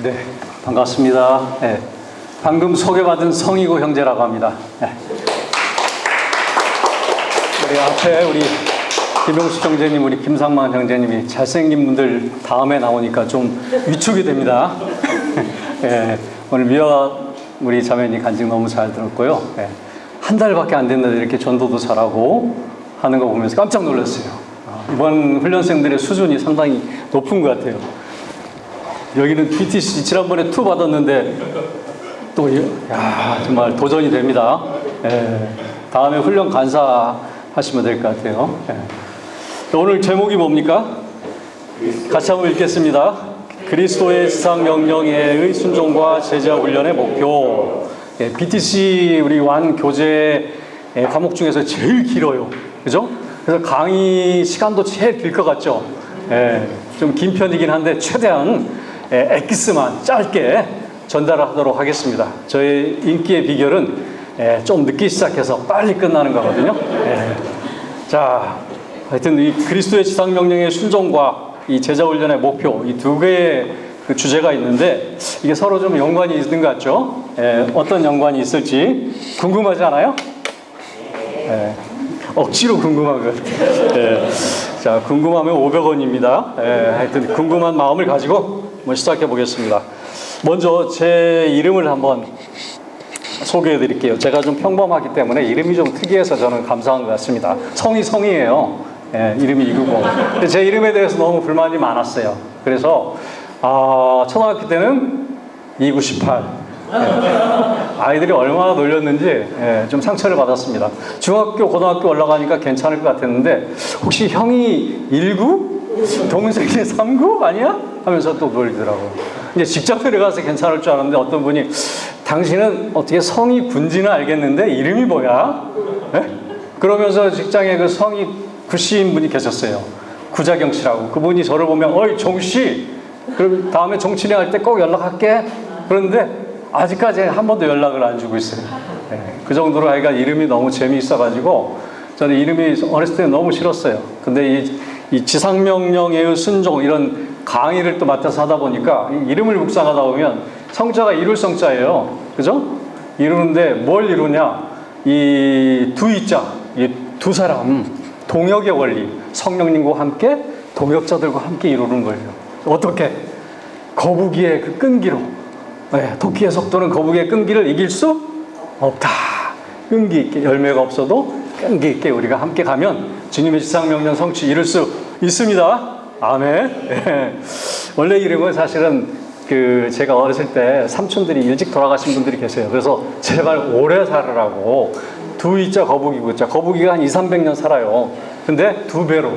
네, 반갑습니다. 네, 방금 소개받은 성이고 형제라고 합니다. 네. 우리 앞에 우리 김용식 형제님, 우리 김상만 형제님이 잘생긴 분들 다음에 나오니까 좀 위축이 됩니다. 네, 오늘 미화 우리 자매님 간증 너무 잘 들었고요. 네, 한 달밖에 안 됐는데 이렇게 전도도 잘하고 하는 거 보면서 깜짝 놀랐어요. 이번 훈련생들의 수준이 상당히 높은 것 같아요. 여기는 BTC 지난번에 투 받았는데 또 정말 도전이 됩니다. 예, 다음에 훈련 간사 하시면 될 것 같아요. 예. 오늘 제목이 뭡니까? 같이 한번 읽겠습니다. 그리스도의 지상 명령의 순종과 제자 훈련의 목표. 예, BTC 우리 완 교재 과목 중에서 제일 길어요. 그죠? 그래서 강의 시간도 제일 길 것 같죠? 예, 좀 긴 편이긴 한데 최대한 엑기스만 짧게 전달하도록 하겠습니다. 저의 인기의 비결은 좀 늦게 시작해서 빨리 끝나는 거거든요. 자, 하여튼 이 그리스도의 지상명령의 순종과 이 제자훈련의 목표, 이 두 개의 그 주제가 있는데 이게 서로 좀 연관이 있는 것 같죠? 어떤 연관이 있을지 궁금하지 않아요? 억지로 궁금한 것 같아요. 자, 궁금하면 500원입니다. 하여튼 궁금한 마음을 가지고 한번 시작해 보겠습니다. 먼저 제 이름을 한번 소개해 드릴게요. 제가 좀 평범하기 때문에 이름이 좀 특이해서 저는 감사한 것 같습니다. 성이에요. 이름이 이구공. 제 이름에 대해서 너무 불만이 많았어요. 그래서 초등학교 때는 2918. 아이들이 얼마나 놀렸는지 좀 상처를 받았습니다. 중학교, 고등학교 올라가니까 괜찮을 것 같았는데 혹시 형이 19? 동생이 39? 아니야? 하면서 또 놀리더라고요. 이제 직장 들어가서 괜찮을 줄 알았는데 어떤 분이 당신은 어떻게 성이 군지는 알겠는데 이름이 뭐야? 그러면서 직장에 그 성이 구씨인 분이 계셨어요. 구자경 씨라고. 그분이 저를 보면 어이 정씨, 그럼 다음에 정치령 할 때 꼭 연락할게. 그런데 아직까지 한 번도 연락을 안 주고 있어요. 그 정도로 아이가 이름이 너무 재미있어가지고 저는 이름이 어렸을 때 너무 싫었어요. 근데 이 지상명령의 순종 이런 강의를 또 맡아서 하다 보니까 이름을 묵상하다 보면 성자가 이룰 성자예요. 그죠? 이루는데 뭘 이루냐? 이 두 이자, 이 두 사람 동역의 원리, 성령님과 함께 동역자들과 함께 이루는 거예요. 어떻게? 거북이의 그 끈기로. 토끼의 속도는 거북이의 끈기를 이길 수 없다. 끈기 있게, 열매가 없어도 끈기 있게 우리가 함께 가면 주님의 지상명령 성취 이룰 수 있습니다. 아멘. 원래 이름은 사실은 제가 어렸을 때 삼촌들이 일찍 돌아가신 분들이 계세요. 그래서 제발 오래 살으라고 두 이자 거북이고 있자. 거북이가 한 200~300년 살아요. 근데 두 배로.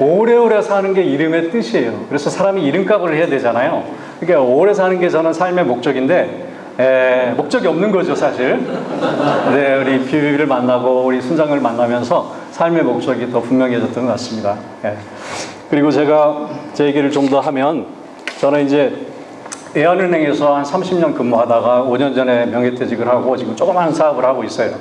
오래오래 사는 게 이름의 뜻이에요. 그래서 사람이 이름값을 해야 되잖아요. 그러니까 오래 사는 게 저는 삶의 목적인데 목적이 없는 거죠, 사실. 네, 우리 비비를 만나고 우리 순장을 만나면서 삶의 목적이 더 분명해졌던 것 같습니다. 그리고 제가 제 얘기를 좀 더 하면 저는 이제 애한은행에서 한 30년 근무하다가 5년 전에 명예퇴직을 하고 지금 조그마한 사업을 하고 있어요.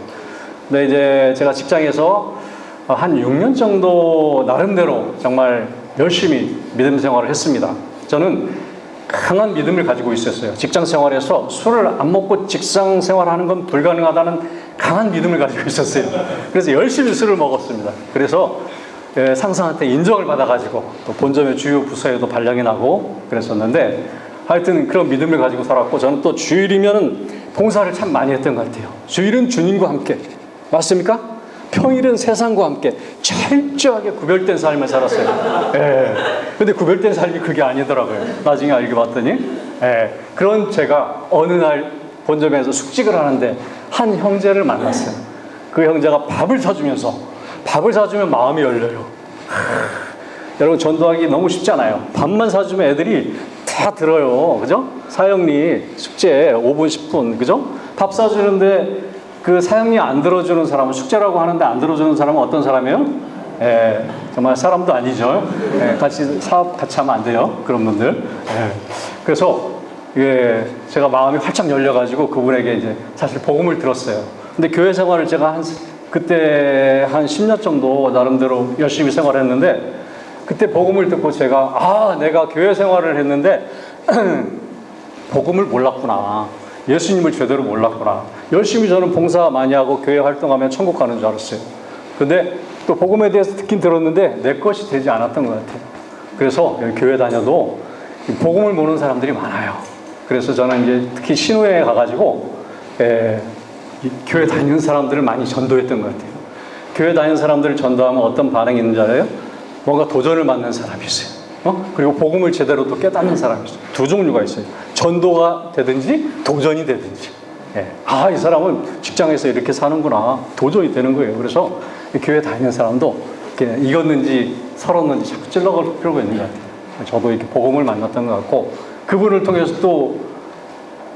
근데 이제 제가 직장에서 한 6년 정도 나름대로 정말 열심히 믿음 생활을 했습니다. 저는 강한 믿음을 가지고 있었어요. 직장 생활에서 술을 안 먹고 직장 생활하는 건 불가능하다는 강한 믿음을 가지고 있었어요. 그래서 열심히 술을 먹었습니다. 그래서 상사한테 인정을 받아가지고 또 본점의 주요 부서에도 발령이 나고 그랬었는데 하여튼 그런 믿음을 가지고 살았고 저는 또 주일이면 봉사를 참 많이 했던 것 같아요. 주일은 주님과 함께. 맞습니까? 평일은 세상과 함께 철저하게 구별된 삶을 살았어요. 근데 구별된 삶이 그게 아니더라고요. 나중에 알게 봤더니. 그런 제가 어느 날 본점에서 숙직을 하는데 한 형제를 만났어요. 그 형제가 밥을 사주면 마음이 열려요. 여러분 전도하기 너무 쉽잖아요. 밥만 사주면 애들이 다 들어요. 그죠? 사형리 숙제 5분 10분 그죠? 밥 사주는데 그 사형리 안 들어주는 사람은 숙제라고 하는데 안 들어주는 사람은 어떤 사람이에요? 정말 사람도 아니죠. 같이 사업 같이 하면 안 돼요. 그런 분들. 그래서 제가 마음이 활짝 열려가지고 그분에게 이제 사실 복음을 들었어요. 근데 교회 생활을 제가 그때 한 10년 정도 나름대로 열심히 생활했는데 그때 복음을 듣고 제가 내가 교회 생활을 했는데 복음을 몰랐구나. 예수님을 제대로 몰랐구나. 열심히 저는 봉사 많이 하고 교회 활동하면 천국 가는 줄 알았어요. 근데 또 복음에 대해서 듣긴 들었는데 내 것이 되지 않았던 것 같아요. 그래서 여기 교회 다녀도 복음을 모르는 사람들이 많아요. 그래서 저는 이제 특히 신우회에 가가지고 교회 다니는 사람들을 많이 전도했던 것 같아요. 교회 다니는 사람들을 전도하면 어떤 반응이 있는지 알아요? 뭔가 도전을 받는 사람이 있어요. 그리고 복음을 제대로 또 깨닫는 사람이 있어요. 두 종류가 있어요. 전도가 되든지 도전이 되든지. 이 사람은 직장에서 이렇게 사는구나. 도전이 되는 거예요. 그래서 교회 다니는 사람도 익었는지 설었는지 자꾸 찔러갈 필요가 있는 것 같아요. 저도 이렇게 복음을 만났던 것 같고, 그분을 통해서 또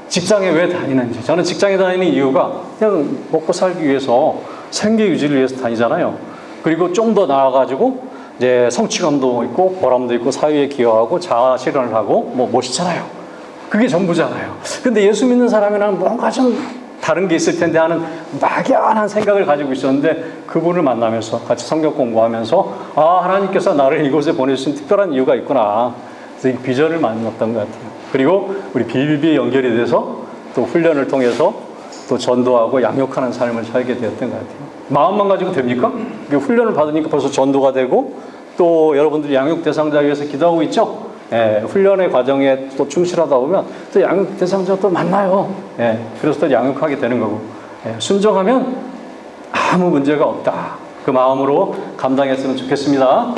직장에 왜 다니는지. 저는 직장에 다니는 이유가 그냥 먹고 살기 위해서, 생계 유지를 위해서 다니잖아요. 그리고 좀 더 나아가지고 이제 성취감도 있고 보람도 있고 사회에 기여하고 자아 실현을 하고 멋있잖아요. 그게 전부잖아요. 근데 예수 믿는 사람이랑 뭔가 좀 다른 게 있을 텐데 하는 막연한 생각을 가지고 있었는데, 그분을 만나면서 같이 성경 공부하면서 하나님께서 나를 이곳에 보내주신 특별한 이유가 있구나. 그래서 이 비전을 만났던 것 같아요. 그리고 우리 BBB에 연결이 돼서 또 훈련을 통해서 또 전도하고 양육하는 삶을 살게 되었던 것 같아요. 마음만 가지고 됩니까? 훈련을 받으니까 벌써 전도가 되고, 또 여러분들이 양육 대상자 위해서 기도하고 있죠? 훈련의 과정에 또 충실하다 보면 또 양육 대상자 또 만나요. 그래서 또 양육하게 되는 거고, 순종하면 아무 문제가 없다. 그 마음으로 감당했으면 좋겠습니다.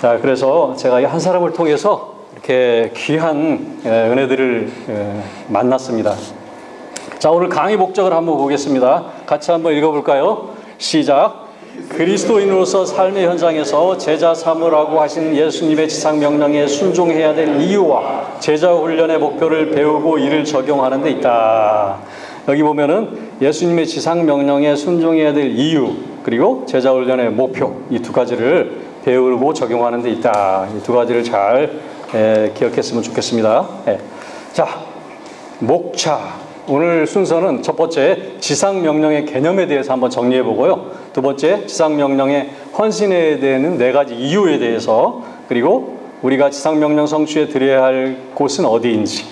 자, 그래서 제가 한 사람을 통해서 이렇게 귀한 은혜들을 만났습니다. 자, 오늘 강의 목적을 한번 보겠습니다. 같이 한번 읽어볼까요? 시작. 그리스도인으로서 삶의 현장에서 제자 삼으라고 하신 예수님의 지상 명령에 순종해야 될 이유와 제자 훈련의 목표를 배우고 이를 적용하는 데 있다. 여기 보면은 예수님의 지상 명령에 순종해야 될 이유, 그리고 제자 훈련의 목표, 이 두 가지를 배우고 적용하는 데 있다. 이 두 가지를 잘 기억했으면 좋겠습니다. 자, 목차. 오늘 순서는 첫 번째 지상명령의 개념에 대해서 한번 정리해 보고요. 두 번째 지상명령의 헌신에 대한 네 가지 이유에 대해서, 그리고 우리가 지상명령 성취에 드려야 할 곳은 어디인지,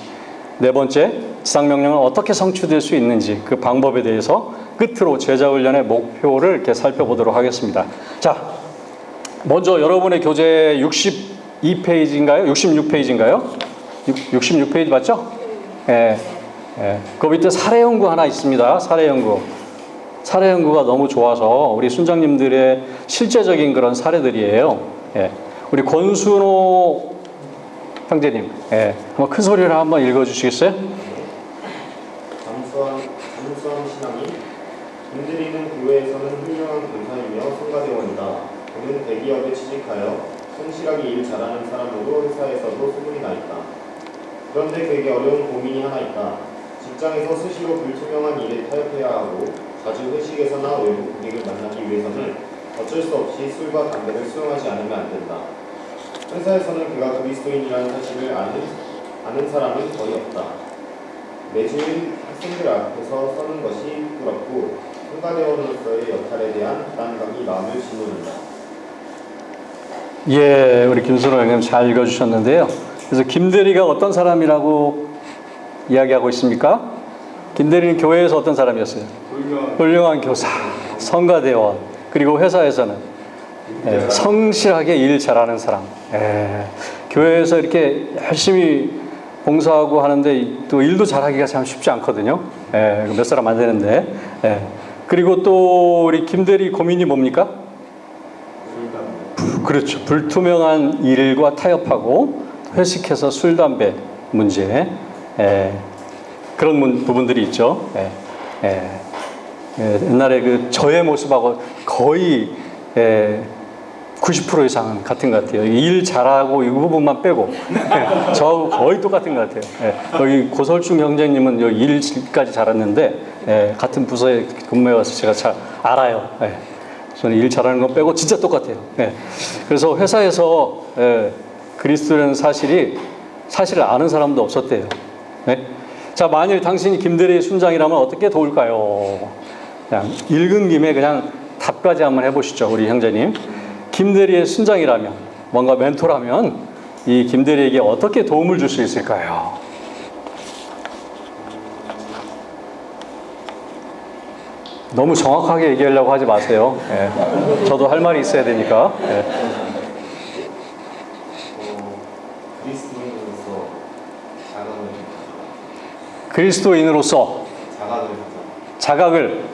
네 번째 지상명령은 어떻게 성취될 수 있는지 그 방법에 대해서, 끝으로 제자훈련의 목표를 이렇게 살펴보도록 하겠습니다. 자, 먼저 여러분의 교재 62페이지인가요? 66페이지인가요? 66페이지 맞죠? 그 밑에 사례연구 하나 있습니다. 사례연구가 너무 좋아서 우리 순장님들의 실제적인 그런 사례들이에요. 우리 권순호 형제님, 한번 큰 소리를 한번 읽어주시겠어요? 잠수함 신앙이 김대리는 교회에서는 훌륭한 권사이며 성가대원이다. 그는 대기업에 취직하여 성실하게 일 잘하는 사람으로 회사에서도 소문이 나 있다. 그런데 그에게 어려운 고민이 하나 있다. 직장에서 수시로 불투명한 일에 타협해야 하고 자주 회식에서나 외부 고객을 만나기 위해서는 어쩔 수 없이 술과 담배를 수용하지 않으면 안 된다. 회사에서는 그가 그리스도인이라는 사실을 아는 사람은 거의 없다. 매주일 학생들 앞에서 서는 것이 부끄럽고 성가대원으로서의 역할에 대한 부담감이 마음을 짓누른다. 우리 김순호 형님 잘 읽어주셨는데요. 그래서 김대리가 어떤 사람이라고 이야기하고 있습니까? 김대리는 교회에서 어떤 사람이었어요? 훌륭한 교사, 성가대원, 그리고 회사에서는 성실하게 일 잘하는 사람. 교회에서 이렇게 열심히 봉사하고 하는데 또 일도 잘하기가 참 쉽지 않거든요. 몇 사람 안 되는데. 그리고 또 우리 김대리 고민이 뭡니까? 그렇죠. 불투명한 일과 타협하고 회식해서 술, 담배 문제. 그런 부분들이 있죠. 옛날에 그 저의 모습하고 거의 90% 이상은 같은 것 같아요. 일 잘하고 이 부분만 빼고 저하고 거의 똑같은 것 같아요. 여기 고설중 형제님은 여기 일까지 잘했는데 같은 부서에 근무해와서 제가 잘 알아요. 저는 일 잘하는 건 빼고 진짜 똑같아요. 그래서 회사에서 그리스도라는 사실을 아는 사람도 없었대요. 자, 만일 당신이 김대리의 순장이라면 어떻게 도울까요? 그냥 읽은 김에 그냥 답까지 한번 해보시죠. 우리 형제님. 김대리의 순장이라면, 뭔가 멘토라면 이 김대리에게 어떻게 도움을 줄 수 있을까요? 너무 정확하게 얘기하려고 하지 마세요. 예. 저도 할 말이 있어야 되니까. 예. 그리스도인으로서 자각을 그리스도인으로서 자각을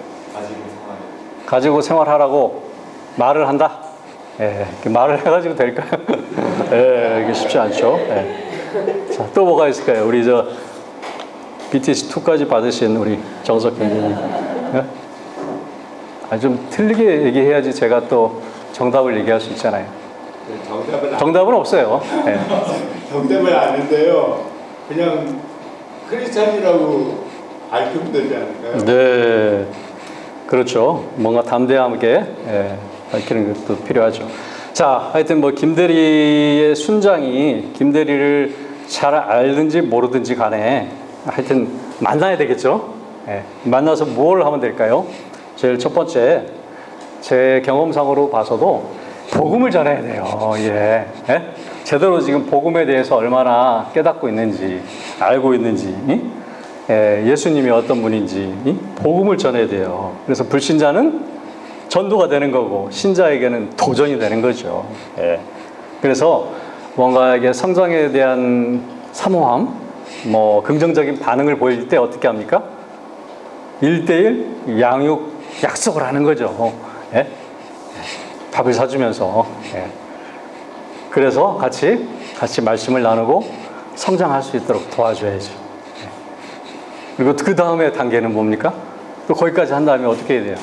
가지고 생활하라고 말을 한다. 예. 말을 해가지고 될까요? 예, 이게 쉽지 않죠. 예. 자, 또 뭐가 있을까요? 우리 BTS2까지 받으신 우리 정석 교수님. 예? 좀 틀리게 얘기해야지 제가 또 정답을 얘기할 수 있잖아요. 정답은 없어요. 네. 정답은 아는데요. 그냥 크리스찬이라고 밝히면 되지 않을까요? 네, 그렇죠. 뭔가 담대하게 밝히는 것도 필요하죠. 자, 하여튼 뭐 김대리의 순장이 김대리를 잘 알든지 모르든지 간에 하여튼 만나야 되겠죠. 만나서 뭘 하면 될까요? 제일 첫 번째, 제 경험상으로 봐서도 복음을 전해야 돼요. 예. 제대로 지금 복음에 대해서 얼마나 깨닫고 있는지, 알고 있는지, 예수님이 어떤 분인지, 복음을 전해야 돼요. 그래서 불신자는 전도가 되는 거고, 신자에게는 도전이 되는 거죠. 예. 그래서 뭔가 이게 성장에 대한 사모함, 뭐, 긍정적인 반응을 보일 때 어떻게 합니까? 1대1 양육 약속을 하는 거죠. 예? 밥을 사주면서. 예. 그래서 같이 말씀을 나누고 성장할 수 있도록 도와줘야죠. 예. 그리고 그 다음에 단계는 뭡니까? 또 거기까지 한 다음에 어떻게 해야 돼요?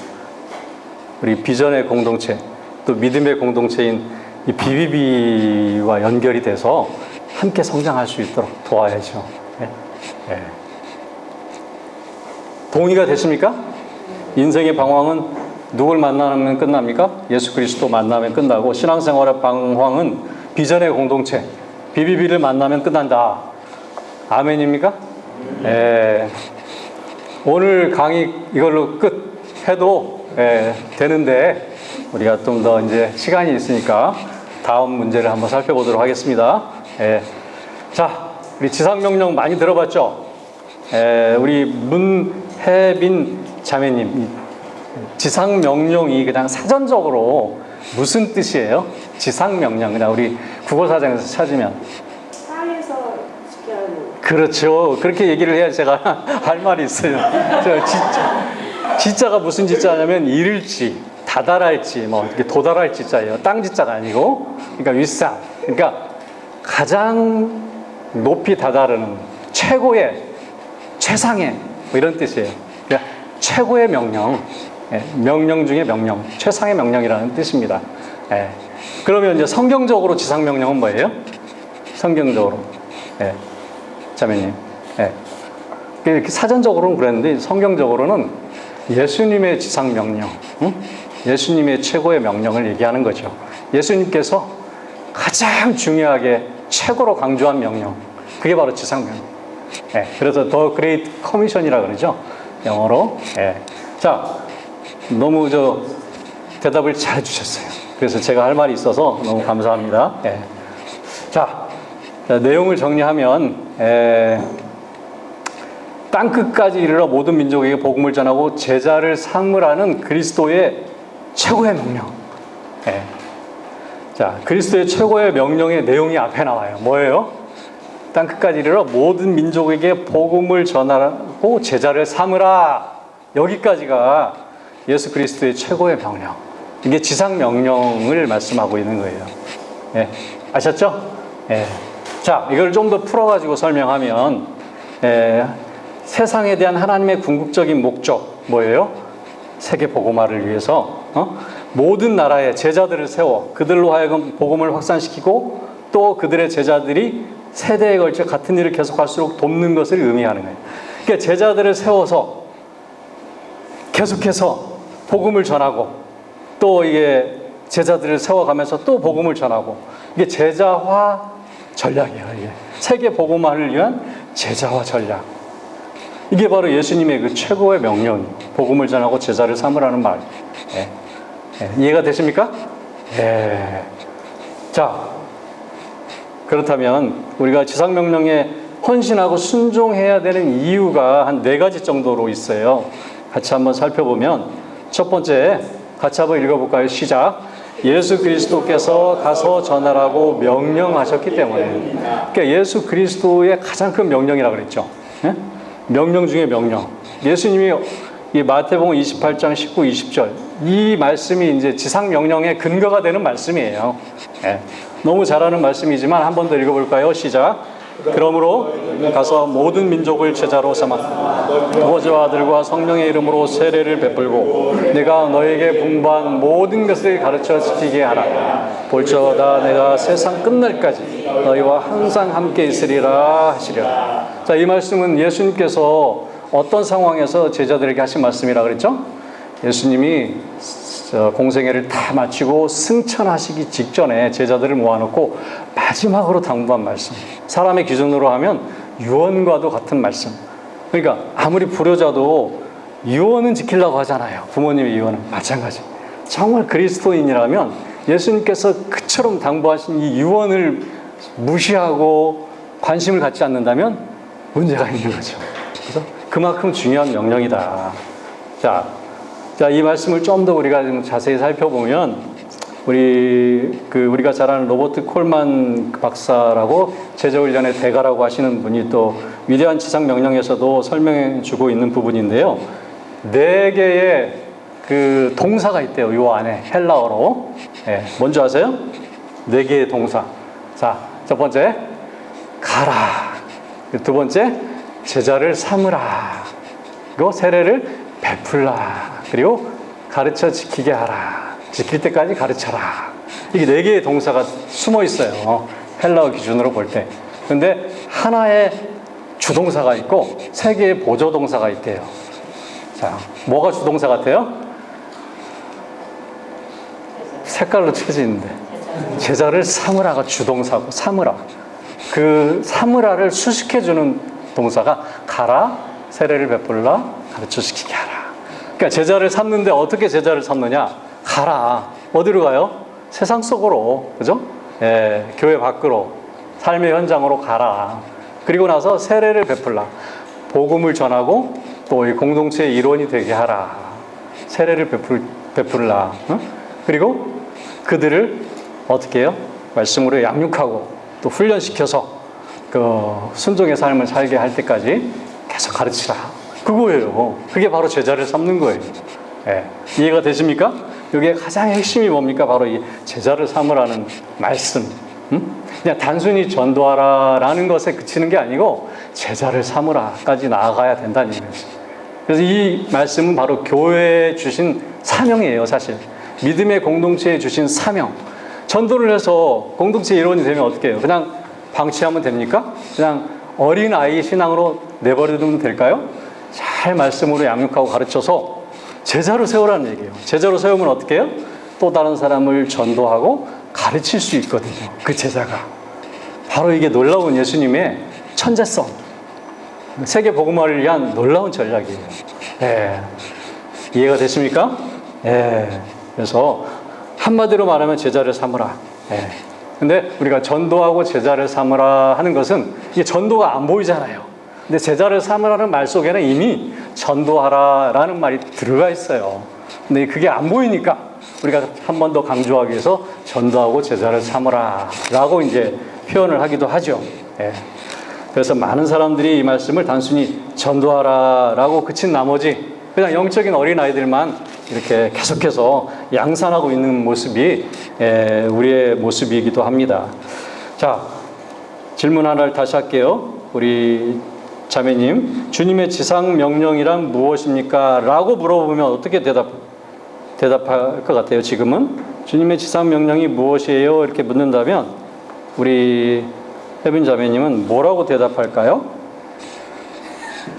우리 비전의 공동체, 또 믿음의 공동체인 이 BBB와 연결이 돼서 함께 성장할 수 있도록 도와야죠. 예. 예. 동의가 되십니까? 인생의 방황은 누굴 만나면 끝납니까? 예수 그리스도 만나면 끝나고, 신앙생활의 방황은 비전의 공동체, BBB를 만나면 끝난다. 아멘입니까? 예. 오늘 강의 이걸로 끝 해도 되는데, 우리가 좀 더 이제 시간이 있으니까 다음 문제를 한번 살펴보도록 하겠습니다. 예. 자, 우리 지상명령 많이 들어봤죠? 우리 문혜빈 자매님, 지상명령이 그냥 사전적으로 무슨 뜻이에요? 지상명령, 그냥 우리 국어사전에서 찾으면. 땅에서 지켜야 하는. 그렇죠. 그렇게 얘기를 해야 제가 할 말이 있어요. 지자가 무슨 지자냐면 이를지, 다다랄지, 뭐 이렇게 도달할 지자예요. 땅 지자가 아니고, 그러니까 윗상. 그러니까 가장 높이 다다르는 최고의, 최상의 뭐 이런 뜻이에요. 그러니까 최고의 명령, 명령 중에 명령, 최상의 명령이라는 뜻입니다. 그러면 이제 성경적으로 지상명령은 뭐예요? 성경적으로, 자매님, 이렇게 사전적으로는 그랬는데 성경적으로는 예수님의 지상명령, 예수님의 최고의 명령을 얘기하는 거죠. 예수님께서 가장 중요하게 최고로 강조한 명령, 그게 바로 지상명령. 그래서 더 그레이트 커미션이라 그러죠, 영어로. 자, 너무 대답을 잘 해주셨어요. 그래서 제가 할 말이 있어서 너무 감사합니다. 자, 내용을 정리하면, 땅끝까지 이르러 모든 민족에게 복음을 전하고 제자를 삼으라는 그리스도의 최고의 명령. 자, 그리스도의 최고의 명령의 내용이 앞에 나와요. 뭐예요? 땅끝까지 이르러 모든 민족에게 복음을 전하고 제자를 삼으라. 여기까지가 예수 그리스도의 최고의 명령. 이게 지상 명령을 말씀하고 있는 거예요. 아셨죠? 자, 이걸 좀 더 풀어가지고 설명하면, 세상에 대한 하나님의 궁극적인 목적 뭐예요? 세계 복음화를 위해서 모든 나라에 제자들을 세워 그들로 하여금 복음을 확산시키고, 또 그들의 제자들이 세대에 걸쳐 같은 일을 계속할수록 돕는 것을 의미하는 거예요. 그러니까 제자들을 세워서 계속해서 복음을 전하고, 또 이게 제자들을 세워가면서 또 복음을 전하고, 이게 제자화 전략이에요. 이게 세계 복음화를 위한 제자화 전략. 이게 바로 예수님의 그 최고의 명령, 복음을 전하고 제자를 삼으라는 말. 이해가 되십니까? 자, 그렇다면 우리가 지상명령에 헌신하고 순종해야 되는 이유가 한 4가지 정도로 있어요. 같이 한번 살펴보면 첫 번째, 같이 한번 읽어볼까요? 시작. 예수 그리스도께서 가서 전하라고 명령하셨기 때문에. 그러니까 예수 그리스도의 가장 큰 명령이라고 그랬죠. 예? 명령 중에 명령. 예수님이 이 마태복음 28장 19, 20절 이 말씀이 이제 지상 명령의 근거가 되는 말씀이에요. 예. 너무 잘하는 말씀이지만 한 번 더 읽어볼까요? 시작. 그러므로 가서 모든 민족을 제자로 삼아 아버지와 아들과 성령의 이름으로 세례를 베풀고 내가 너에게 분부한 모든 것을 가르쳐 지키게 하라. 볼지어다 내가 세상 끝날까지 너희와 항상 함께 있으리라 하시리라. 자, 이 말씀은 예수님께서 어떤 상황에서 제자들에게 하신 말씀이라 그랬죠? 예수님이 공생애를 다 마치고 승천하시기 직전에 제자들을 모아놓고 마지막으로 당부한 말씀. 사람의 기준으로 하면 유언과도 같은 말씀. 그러니까 아무리 불효자도 유언은 지키려고 하잖아요. 부모님의 유언은 마찬가지. 정말 그리스도인이라면 예수님께서 그처럼 당부하신 이 유언을 무시하고 관심을 갖지 않는다면 문제가 있는 거죠. 그래서 그만큼 중요한 명령이다. 자, 이 말씀을 좀 더 우리가 좀 자세히 살펴보면 우리가 잘 아는 로버트 콜만 박사라고 제자훈련의 대가라고 하시는 분이 또 위대한 지상 명령에서도 설명해 주고 있는 부분인데요. 4개의 그 동사가 있대요. 요 안에 헬라어로. 예, 뭔지 아세요? 4개의 동사. 자, 첫 번째 가라. 두 번째 제자를 삼으라. 그리고 세례를 베풀라. 그리고 가르쳐 지키게 하라. 지킬 때까지 가르쳐라. 이게 4개의 동사가 숨어 있어요. 헬라어 기준으로 볼 때. 그런데 하나의 주동사가 있고 3개의 보조동사가 있대요. 자, 뭐가 주동사 같아요? 색깔로 칠해지는데 제자를 삼으라가 주동사고 삼으라. 그 삼으라를 수식해주는 동사가 가라, 세례를 베풀라, 가르쳐 지키게 하라. 그러니까 제자를 삼는데 어떻게 제자를 삼느냐? 가라. 어디로 가요? 세상 속으로. 그죠? 예, 교회 밖으로. 삶의 현장으로 가라. 그리고 나서 세례를 베풀라. 복음을 전하고 또 이 공동체의 일원이 되게 하라. 세례를 베풀라. 어? 그리고 그들을 어떻게 해요? 말씀으로 양육하고 또 훈련시켜서 그 순종의 삶을 살게 할 때까지 계속 가르치라. 그거예요. 그게 바로 제자를 삼는 거예요. 예. 이해가 되십니까? 여기에 가장 핵심이 뭡니까? 바로 이 제자를 삼으라는 말씀. 그냥 단순히 전도하라라는 것에 그치는 게 아니고 제자를 삼으라까지 나아가야 된다는 얘기죠. 그래서 이 말씀은 바로 교회에 주신 사명이에요, 사실. 믿음의 공동체에 주신 사명. 전도를 해서 공동체 일원이 되면 어떻게 해요? 그냥 방치하면 됩니까? 그냥 어린아이 신앙으로 내버려두면 될까요? 잘 말씀으로 양육하고 가르쳐서 제자로 세우라는 얘기예요. 제자로 세우면 어떻게 해요? 또 다른 사람을 전도하고 가르칠 수 있거든요. 그 제자가. 바로 이게 놀라운 예수님의 천재성. 세계 복음화를 위한 놀라운 전략이에요. 예. 이해가 되십니까? 예. 그래서 한마디로 말하면 제자를 삼으라. 예. 근데 우리가 전도하고 제자를 삼으라 하는 것은 이게 전도가 안 보이잖아요. 근데 제자를 삼으라는 말 속에는 이미 전도하라라는 말이 들어가 있어요. 근데 그게 안 보이니까 우리가 한 번 더 강조하기 위해서 전도하고 제자를 삼으라라고 이제 표현을 하기도 하죠. 예. 그래서 많은 사람들이 이 말씀을 단순히 전도하라라고 그친 나머지 그냥 영적인 어린아이들만 이렇게 계속해서 양산하고 있는 모습이 우리의 모습이기도 합니다. 자, 질문 하나를 다시 할게요. 우리 자매님, 주님의 지상 명령이란 무엇입니까? 라고 물어보면 어떻게 대답할 것 같아요? 지금은 주님의 지상 명령이 무엇이에요? 이렇게 묻는다면 우리 혜빈 자매님은 뭐라고 대답할까요?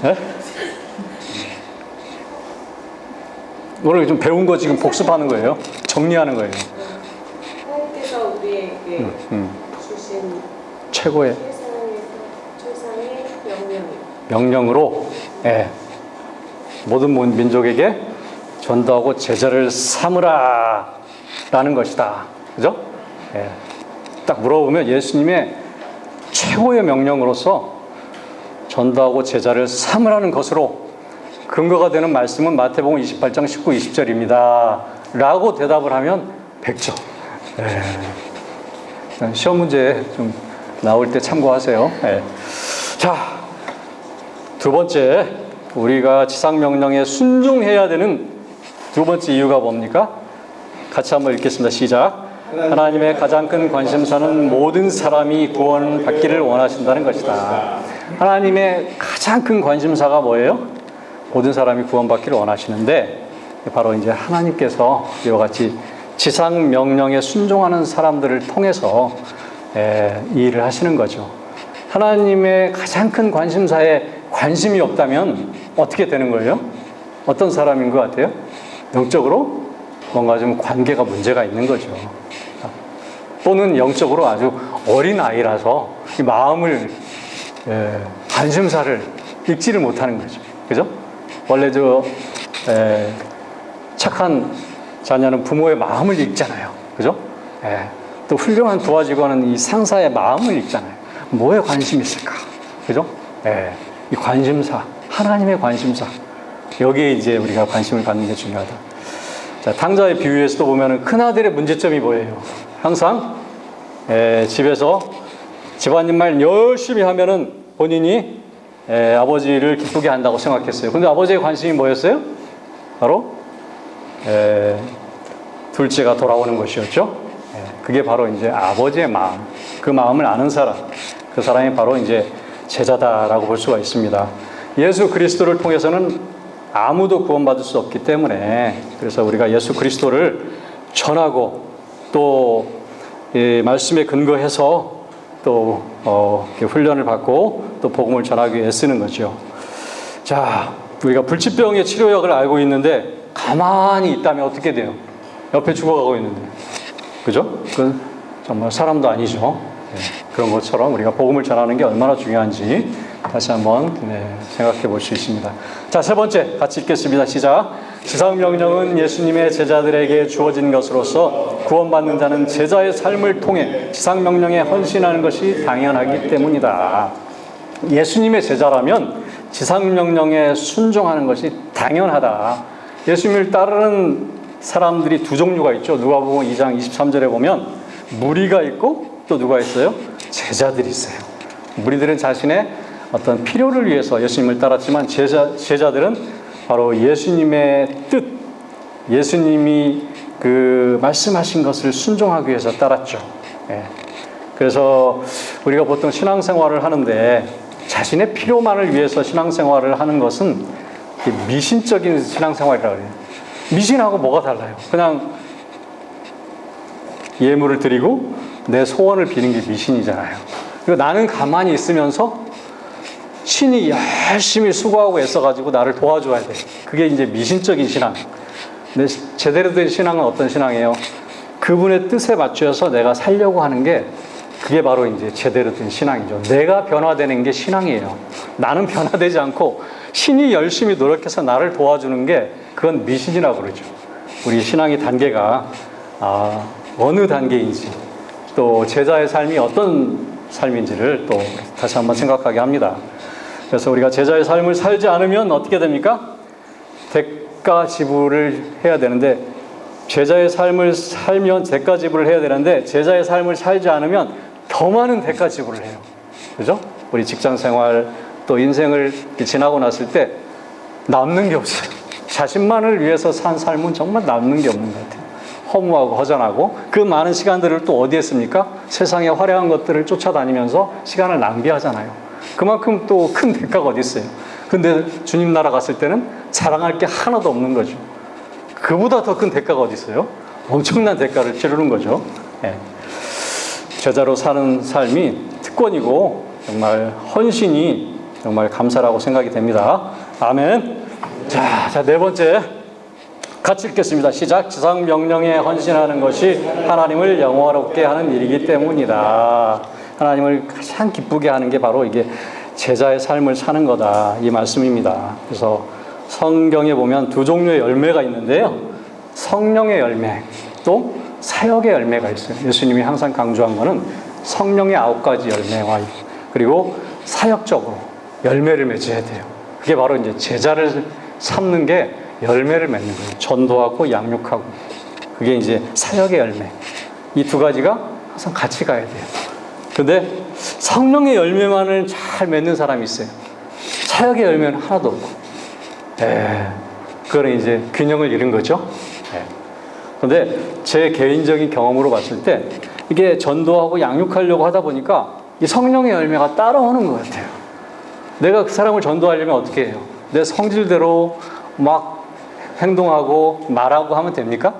네? 오늘 좀 배운 거 지금 복습하는 거예요? 정리하는 거예요? 하나님께서 우리에게 주신 최고의 최상의 명령으로 모든 민족에게 전도하고 제자를 삼으라 라는 것이다. 그죠? 딱 물어보면 예수님의 최고의 명령으로서 전도하고 제자를 삼으라는 것으로 근거가 되는 말씀은 마태복음 28장 19, 20절입니다. 라고 대답을 하면 100점. 시험 문제 좀 나올 때 참고하세요. 자, 두 번째, 우리가 지상명령에 순종해야 되는 두 번째 이유가 뭡니까? 같이 한번 읽겠습니다. 시작. 하나님의 가장 큰 관심사는 모든 사람이 구원받기를 원하신다는 것이다. 하나님의 가장 큰 관심사가 뭐예요? 모든 사람이 구원받기를 원하시는데, 바로 이제 하나님께서 이와 같이 지상 명령에 순종하는 사람들을 통해서 이 일을 하시는 거죠. 하나님의 가장 큰 관심사에 관심이 없다면 어떻게 되는 거예요? 어떤 사람인 것 같아요? 영적으로 뭔가 좀 관계가 문제가 있는 거죠. 또는 영적으로 아주 어린 아이라서 이 마음을, 관심사를 읽지를 못하는 거죠. 그죠? 원래 착한 자녀는 부모의 마음을 읽잖아요. 그죠? 또 훌륭한 도와주고 하는 이 상사의 마음을 읽잖아요. 뭐에 관심이 있을까? 그죠? 이 관심사, 하나님의 관심사. 여기에 이제 우리가 관심을 갖는 게 중요하다. 자, 탕자의 비유에서도 보면은 큰아들의 문제점이 뭐예요? 항상, 집에서 집안일만 열심히 하면은 본인이 아버지를 기쁘게 한다고 생각했어요. 근데 아버지의 관심이 뭐였어요? 바로 둘째가 돌아오는 것이었죠. 그게 바로 이제 아버지의 마음, 그 마음을 아는 사람, 그 사람이 바로 이제 제자다라고 볼 수가 있습니다. 예수 그리스도를 통해서는 아무도 구원받을 수 없기 때문에, 그래서 우리가 예수 그리스도를 전하고 또 이 말씀에 근거해서 또 훈련을 받고 또 복음을 전하기 위해 쓰는 거죠. 자, 우리가 불치병의 치료약을 알고 있는데 가만히 있다면 어떻게 돼요? 옆에 죽어가고 있는데, 그죠? 그건 정말 사람도 아니죠. 그런 것처럼 우리가 복음을 전하는 게 얼마나 중요한지 다시 한번 생각해 볼 수 있습니다. 자, 세 번째 같이 읽겠습니다. 시작. 지상명령은 예수님의 제자들에게 주어진 것으로서 구원받는 자는 제자의 삶을 통해 지상명령에 헌신하는 것이 당연하기 때문이다. 예수님의 제자라면 지상명령에 순종하는 것이 당연하다. 예수님을 따르는 사람들이 두 종류가 있죠. 누가복음 2장 23절에 보면 무리가 있고 또 누가 있어요? 제자들이 있어요. 무리들은 자신의 어떤 필요를 위해서 예수님을 따랐지만 제자들은 바로 예수님의 뜻, 예수님이 그 말씀하신 것을 순종하기 위해서 따랐죠. 그래서 우리가 보통 신앙생활을 하는데 자신의 필요만을 위해서 신앙생활을 하는 것은 미신적인 신앙생활이라고 해요. 미신하고 뭐가 달라요? 그냥 예물을 드리고 내 소원을 비는 게 미신이잖아요. 그리고 나는 가만히 있으면서 신이 열심히 수고하고 애써가지고 나를 도와줘야 돼. 그게 이제 미신적인 신앙. 근데 제대로 된 신앙은 어떤 신앙이에요? 그분의 뜻에 맞춰서 내가 살려고 하는 게 그게 바로 이제 제대로 된 신앙이죠. 내가 변화되는 게 신앙이에요. 나는 변화되지 않고 신이 열심히 노력해서 나를 도와주는 게 그건 미신이라고 그러죠. 우리 신앙의 단계가 어느 단계인지 또 제자의 삶이 어떤 삶인지를 또 다시 한번 생각하게 합니다. 그래서 우리가 제자의 삶을 살지 않으면 어떻게 됩니까? 대가 지불을 해야 되는데, 제자의 삶을 살면 대가 지불을 해야 되는데 제자의 삶을 살지 않으면 더 많은 대가 지불을 해요. 그죠? 우리 직장 생활 또 인생을 지나고 났을 때 남는 게 없어요. 자신만을 위해서 산 삶은 정말 남는 게 없는 것 같아요. 허무하고 허전하고 그 많은 시간들을 또 어디에 씁니까? 세상의 화려한 것들을 쫓아다니면서 시간을 낭비하잖아요. 그만큼 또 큰 대가가 어디 있어요? 근데 주님 나라 갔을 때는 자랑할 게 하나도 없는 거죠. 그보다 더 큰 대가가 어디 있어요? 엄청난 대가를 치르는 거죠. 제자로 사는 삶이 특권이고 정말 헌신이 정말 감사라고 생각이 됩니다. 아멘. 자, 네 번째 같이 읽겠습니다. 시작. 지상 명령에 헌신하는 것이 하나님을 영화롭게 하는 일이기 때문이다. 하나님을 가장 기쁘게 하는 게 바로 이게 제자의 삶을 사는 거다, 이 말씀입니다. 그래서 성경에 보면 두 종류의 열매가 있는데요. 성령의 열매, 또 사역의 열매가 있어요. 예수님이 항상 강조한 거는 성령의 9가지 열매와 그리고 사역적으로 열매를 맺어야 돼요. 그게 바로 이제 제자를 삼는 게 열매를 맺는 거예요. 전도하고 양육하고. 그게 이제 사역의 열매. 이 두 가지가 항상 같이 가야 돼요. 근데 성령의 열매만을 잘 맺는 사람이 있어요. 사역의 열매는 하나도 없고. 그거는 이제 균형을 잃은 거죠. 그런데 제 개인적인 경험으로 봤을 때 이게 전도하고 양육하려고 하다 보니까 이 성령의 열매가 따라오는 것 같아요. 내가 그 사람을 전도하려면 어떻게 해요? 내 성질대로 막 행동하고 말하고 하면 됩니까?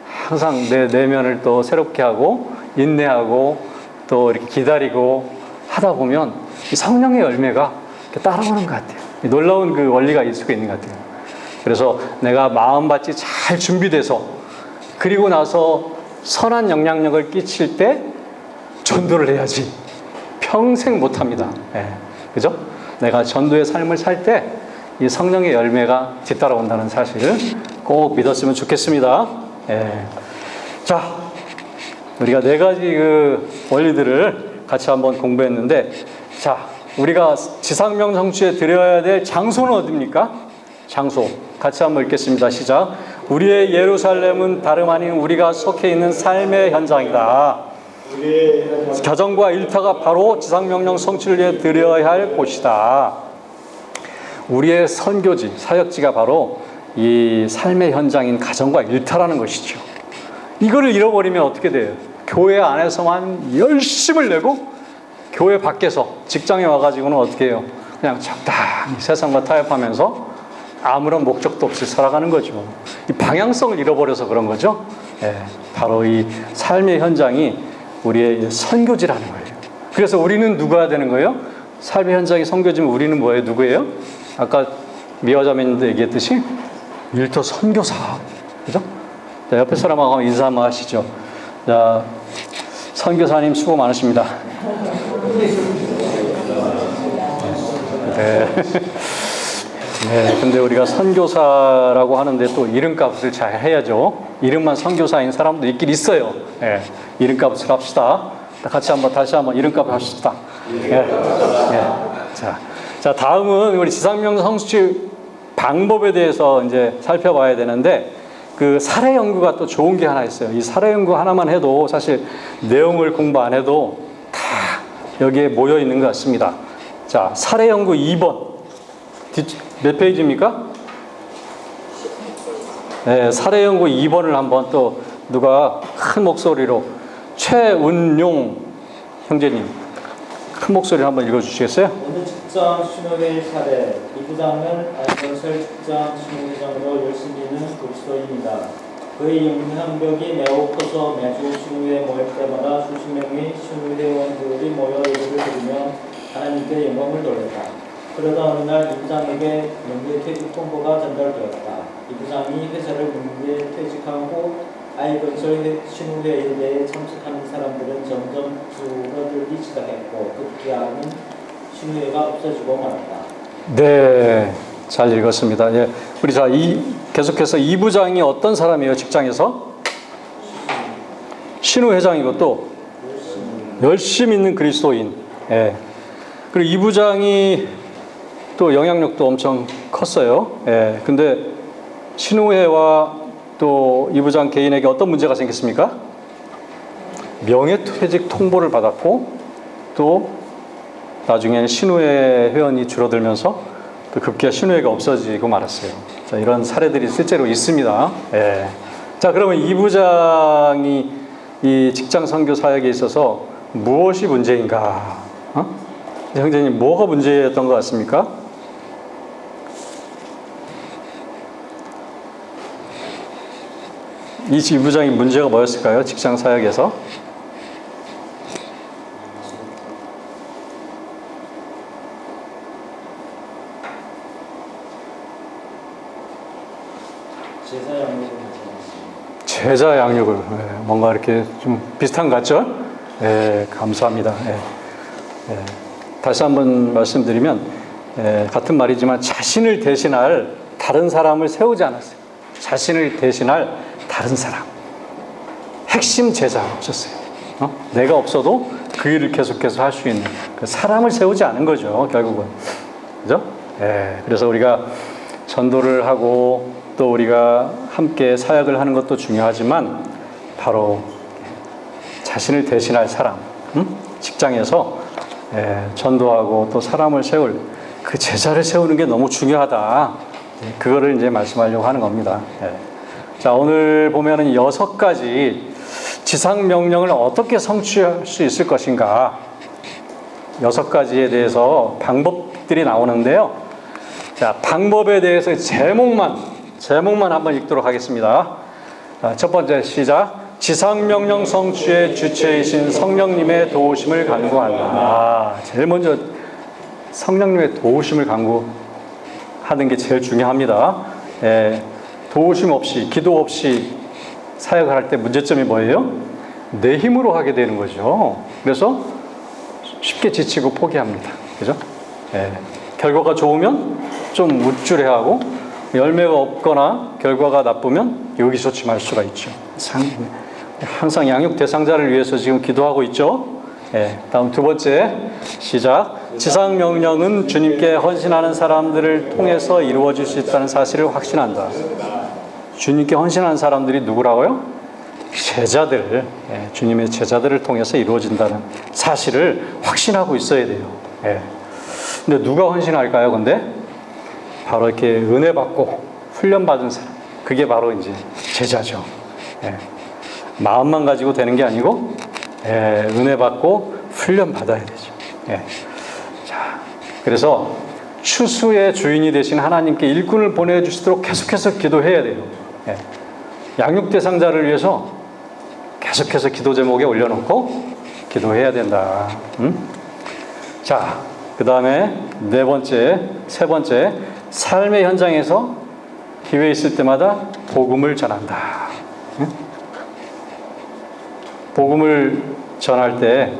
항상 내 내면을 또 새롭게 하고 인내하고 또 이렇게 기다리고 하다 보면 이 성령의 열매가 따라오는 것 같아요. 놀라운 그 원리가 있을 수가 있는 것 같아요. 그래서 내가 마음밭이 잘 준비돼서 그리고 나서 선한 영향력을 끼칠 때 전도를 해야지 평생 못합니다. 그죠? 내가 전도의 삶을 살 때 이 성령의 열매가 뒤따라온다는 사실을 꼭 믿었으면 좋겠습니다. 자, 우리가 4가지 그 원리들을 같이 한번 공부했는데, 자, 우리가 지상명 성취에 드려야 될 장소는 어디입니까? 장소. 같이 한번 읽겠습니다. 시작. 우리의 예루살렘은 다름 아닌 우리가 속해 있는 삶의 현장이다. 가정과 일터가 바로 지상명령 성취를 위해 드려야 할 곳이다. 우리의 선교지, 사역지가 바로 이 삶의 현장인 가정과 일터라는 것이죠. 이거를 잃어버리면 어떻게 돼요? 교회 안에서만 열심을 내고 교회 밖에서 직장에 와가지고는 어떻게 해요? 그냥 적당히 세상과 타협하면서 아무런 목적도 없이 살아가는 거죠. 이 방향성을 잃어버려서 그런 거죠. 바로 이 삶의 현장이 우리의 선교지라는 거예요. 그래서 우리는 누가 되는 거예요? 삶의 현장이 선교지면 우리는 뭐예요? 누구예요? 아까 미화자매님도 얘기했듯이 일터 선교사. 그죠? 자, 옆에 사람하고 인사 한번 하시죠. 자, 선교사님 수고 많으십니다. 근데 우리가 선교사라고 하는데 또 이름값을 잘 해야죠. 이름만 선교사인 사람도 있긴 있어요. 이름값을 합시다. 같이 다시 한번 이름값을 합시다. 자, 다음은 우리 지상명 성취 방법에 대해서 이제 살펴봐야 되는데, 그 사례 연구가 또 좋은 게 하나 있어요. 이 사례 연구 하나만 해도 사실 내용을 공부 안 해도 다 여기에 모여 있는 것 같습니다. 자, 사례 연구 2번. 몇 페이지입니까? 사례 연구 2번을 한번 또 누가 큰 목소리로, 최운용 형제님 큰 목소리로 한번 읽어주시겠어요? 오늘 직장 신호회 사례, 이 부장은 건설 직장 신호회장으로 열심히 있는 그리스도인입니다. 그의 영향력이 매우 커서 매주 신호회 모일 때마다 수십 명의 신호회원들이 모여 예배를 드리며 하나님께 영광을 돌렸다. 그러다 어느 날 이 부장에게 명예 퇴직 통보가 전달되었다. 이 부장이 회사를 명예 퇴직하고 아이건설 신우회에 참석하는 사람들은 점점 줄어들기 시작했고 급기야는 신우회가 없어지고 말았다. 네, 잘 읽었습니다. 우리 자 계속해서 이 부장이 어떤 사람이에요? 직장에서 신우회장이고 또 열심히 있는 그리스도인. 그리고 이 부장이 또 영향력도 엄청 컸어요. 근데 신우회와 또 이 부장 개인에게 어떤 문제가 생겼습니까? 명예퇴직 통보를 받았고 또 나중에는 신우회 회원이 줄어들면서 또 급기야 신우회가 없어지고 말았어요. 자, 이런 사례들이 실제로 있습니다. 자, 그러면 이 부장이 이 직장 선교 사역에 있어서 무엇이 문제인가? 형제님, 뭐가 문제였던 것 같습니까? 이 부장의 문제가 뭐였을까요? 직장 사역에서? 제자 양육을 뭔가 이렇게 좀 비슷한 것 같죠? 감사합니다. 다시 한번 말씀드리면 같은 말이지만 자신을 대신할 다른 사람을 세우지 않았어요. 자신을 대신할 다른 사람, 핵심 제자가 없었어요. 내가 없어도 그 일을 계속해서 할 수 있는 그 사람을 세우지 않은 거죠, 결국은. 그죠? 예. 그래서 우리가 전도를 하고 또 우리가 함께 사역을 하는 것도 중요하지만 바로 자신을 대신할 사람, 직장에서 전도하고 또 사람을 세울 그 제자를 세우는 게 너무 중요하다. 그거를 이제 말씀하려고 하는 겁니다. 자, 오늘 보면은 6가지 지상 명령을 어떻게 성취할 수 있을 것인가, 6가지에 대해서 방법들이 나오는데요. 자, 방법에 대해서 제목만 한번 읽도록 하겠습니다. 자, 첫 번째 시작. 지상명령 성취의 주체이신 성령님의 도우심을 간구한다. 제일 먼저 성령님의 도우심을 간구하는 게 제일 중요합니다. 도우심 없이, 기도 없이 사역을 할 때 문제점이 뭐예요? 내 힘으로 하게 되는 거죠. 그래서 쉽게 지치고 포기합니다. 그죠? 결과가 좋으면 좀 우쭐해하고, 열매가 없거나 결과가 나쁘면 의기소침할 수가 있죠. 항상 양육 대상자를 위해서 지금 기도하고 있죠. 다음 두 번째 시작. 지상 명령은 주님께 헌신하는 사람들을 통해서 이루어질 수 있다는 사실을 확신한다. 주님께 헌신하는 사람들이 누구라고요? 제자들, 주님의 제자들을 통해서 이루어진다는 사실을 확신하고 있어야 돼요. 근데 누가 헌신할까요? 근데 바로 이렇게 은혜 받고 훈련 받은 사람, 그게 바로 이제 제자죠. 마음만 가지고 되는 게 아니고 은혜 받고 훈련 받아야 되죠. 자, 그래서 추수의 주인이 되신 하나님께 일꾼을 보내주시도록 계속해서 기도해야 돼요. 양육 대상자를 위해서 계속해서 기도 제목에 올려놓고 기도해야 된다. 자, 그 다음에 세 번째, 삶의 현장에서 기회 있을 때마다 복음을 전한다. 복음을 전할 때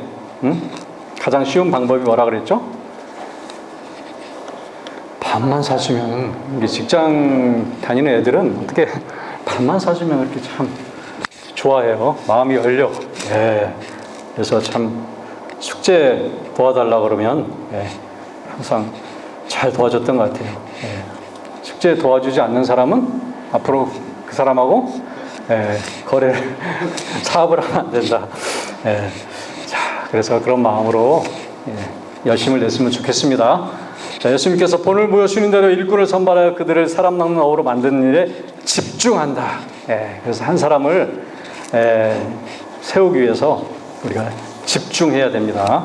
가장 쉬운 방법이 뭐라 그랬죠? 밥만 사주면, 우리 직장 다니는 애들은 어떻게 밥만 사주면 이렇게 참 좋아해요. 마음이 열려. 그래서 참 숙제 도와달라 그러면 항상 잘 도와줬던 것 같아요. 숙제 도와주지 않는 사람은 앞으로 그 사람하고 거래를 사업을 하면 안 된다. 자, 그래서 그런 마음으로 열심을 냈으면 좋겠습니다. 자, 예수님께서 본을 보여주는 대로 일꾼을 선발하여 그들을 사람 낚는 어로 만드는 일에 집중한다. 그래서 한 사람을 세우기 위해서 우리가 집중해야 됩니다.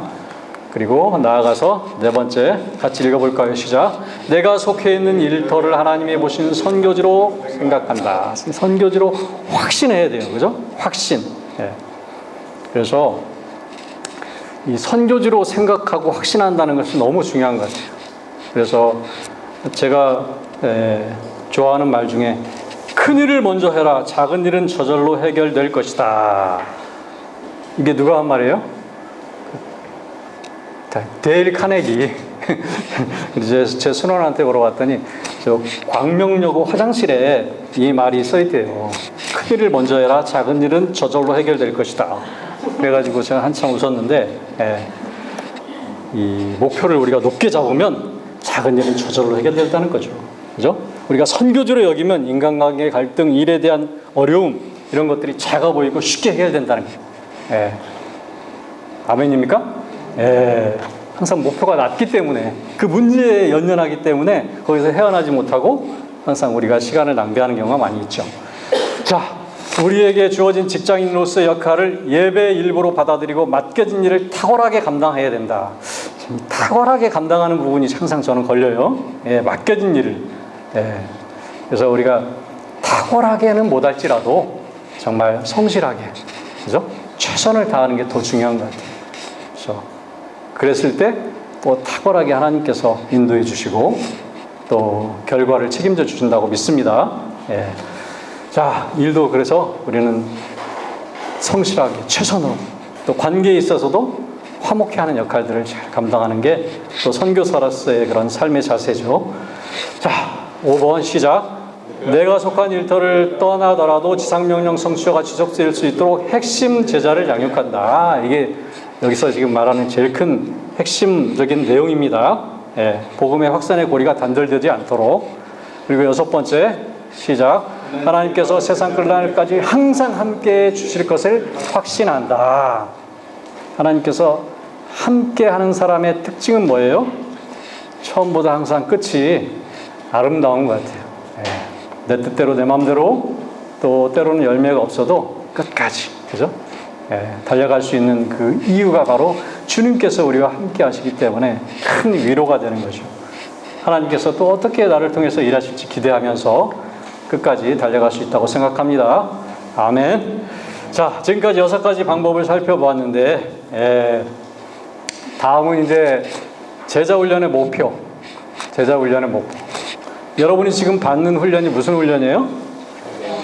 그리고 나아가서 네 번째 같이 읽어볼까요? 시작. 내가 속해 있는 일터를 하나님이 보신 선교지로 생각한다. 선교지로 확신해야 돼요. 그죠? 확신. 그래서 이 선교지로 생각하고 확신한다는 것이 너무 중요한 것 같아요. 그래서 제가 좋아하는 말 중에 큰 일을 먼저 해라. 작은 일은 저절로 해결될 것이다. 이게 누가 한 말이에요? 데일 카네기. 제 순원한테 물어봤더니 저 광명여고 화장실에 이 말이 써있대요. 큰 일을 먼저 해라. 작은 일은 저절로 해결될 것이다. 그래가지고 제가 한참 웃었는데, 이 목표를 우리가 높게 잡으면 작은 일은 저절로 해결된다는 거죠. 그죠? 우리가 선교주로 여기면 인간관계 갈등, 일에 대한 어려움, 이런 것들이 작아 보이고 쉽게 해결된다는 거예요. 아멘입니까? 항상 목표가 낮기 때문에, 그 문제에 연연하기 때문에 거기서 헤어나지 못하고 항상 우리가 시간을 낭비하는 경우가 많이 있죠. 자, 우리에게 주어진 직장인으로서의 역할을 예배의 일부로 받아들이고 맡겨진 일을 탁월하게 감당해야 된다. 탁월하게 감당하는 부분이 항상 저는 걸려요. 맡겨진 일을. 그래서 우리가 탁월하게는 못할지라도 정말 성실하게, 그죠? 최선을 다하는 게 더 중요한 것 같아요. 그래서 그랬을 때 또 탁월하게 하나님께서 인도해 주시고 또 결과를 책임져 주신다고 믿습니다. 자, 일도 그래서 우리는 성실하게 최선으로, 또 관계에 있어서도 화목해 하는 역할들을 잘 감당하는 게 또 선교사로서의 그런 삶의 자세죠. 자, 5번 시작. 내가 속한 일터를 떠나더라도 지상명령 성취가 지속될 수 있도록 핵심 제자를 양육한다. 이게 여기서 지금 말하는 제일 큰 핵심적인 내용입니다. 예, 복음의 확산의 고리가 단절되지 않도록. 그리고 여섯 번째, 시작. 하나님께서 세상 끝날까지 항상 함께 주실 것을 확신한다. 하나님께서 함께 하는 사람의 특징은 뭐예요? 처음보다 항상 끝이 아름다운 것 같아요. 예, 내 뜻대로 내 마음대로, 또 때로는 열매가 없어도 끝까지, 그죠? 예, 달려갈 수 있는 그 이유가 바로 주님께서 우리와 함께 하시기 때문에 큰 위로가 되는 거죠. 하나님께서 또 어떻게 나를 통해서 일하실지 기대하면서 끝까지 달려갈 수 있다고 생각합니다. 아멘. 자, 지금까지 6가지 방법을 살펴보았는데, 다음은 이제 제자훈련의 목표. 제자훈련의 목표. 여러분이 지금 받는 훈련이 무슨 훈련이에요?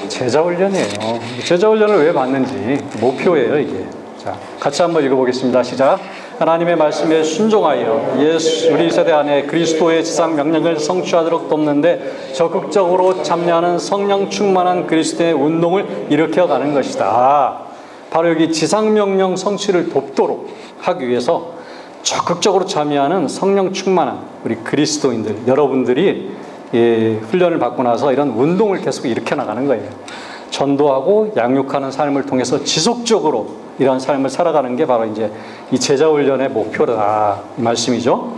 제자훈련이에요. 제자훈련을 왜 받는지 목표예요, 이게. 자, 같이 한번 읽어보겠습니다. 시작. 하나님의 말씀에 순종하여 우리 세대 안에 그리스도의 지상 명령을 성취하도록 돕는데 적극적으로 참여하는 성령 충만한 그리스도의 운동을 일으켜가는 것이다. 바로 여기 지상 명령 성취를 돕도록 하기 위해서 적극적으로 참여하는 성령 충만한 우리 그리스도인들, 여러분들이 훈련을 받고 나서 이런 운동을 계속 일으켜 나가는 거예요. 전도하고 양육하는 삶을 통해서 지속적으로 이런 삶을 살아가는 게 바로 이제 이 제자훈련의 목표다, 이 말씀이죠.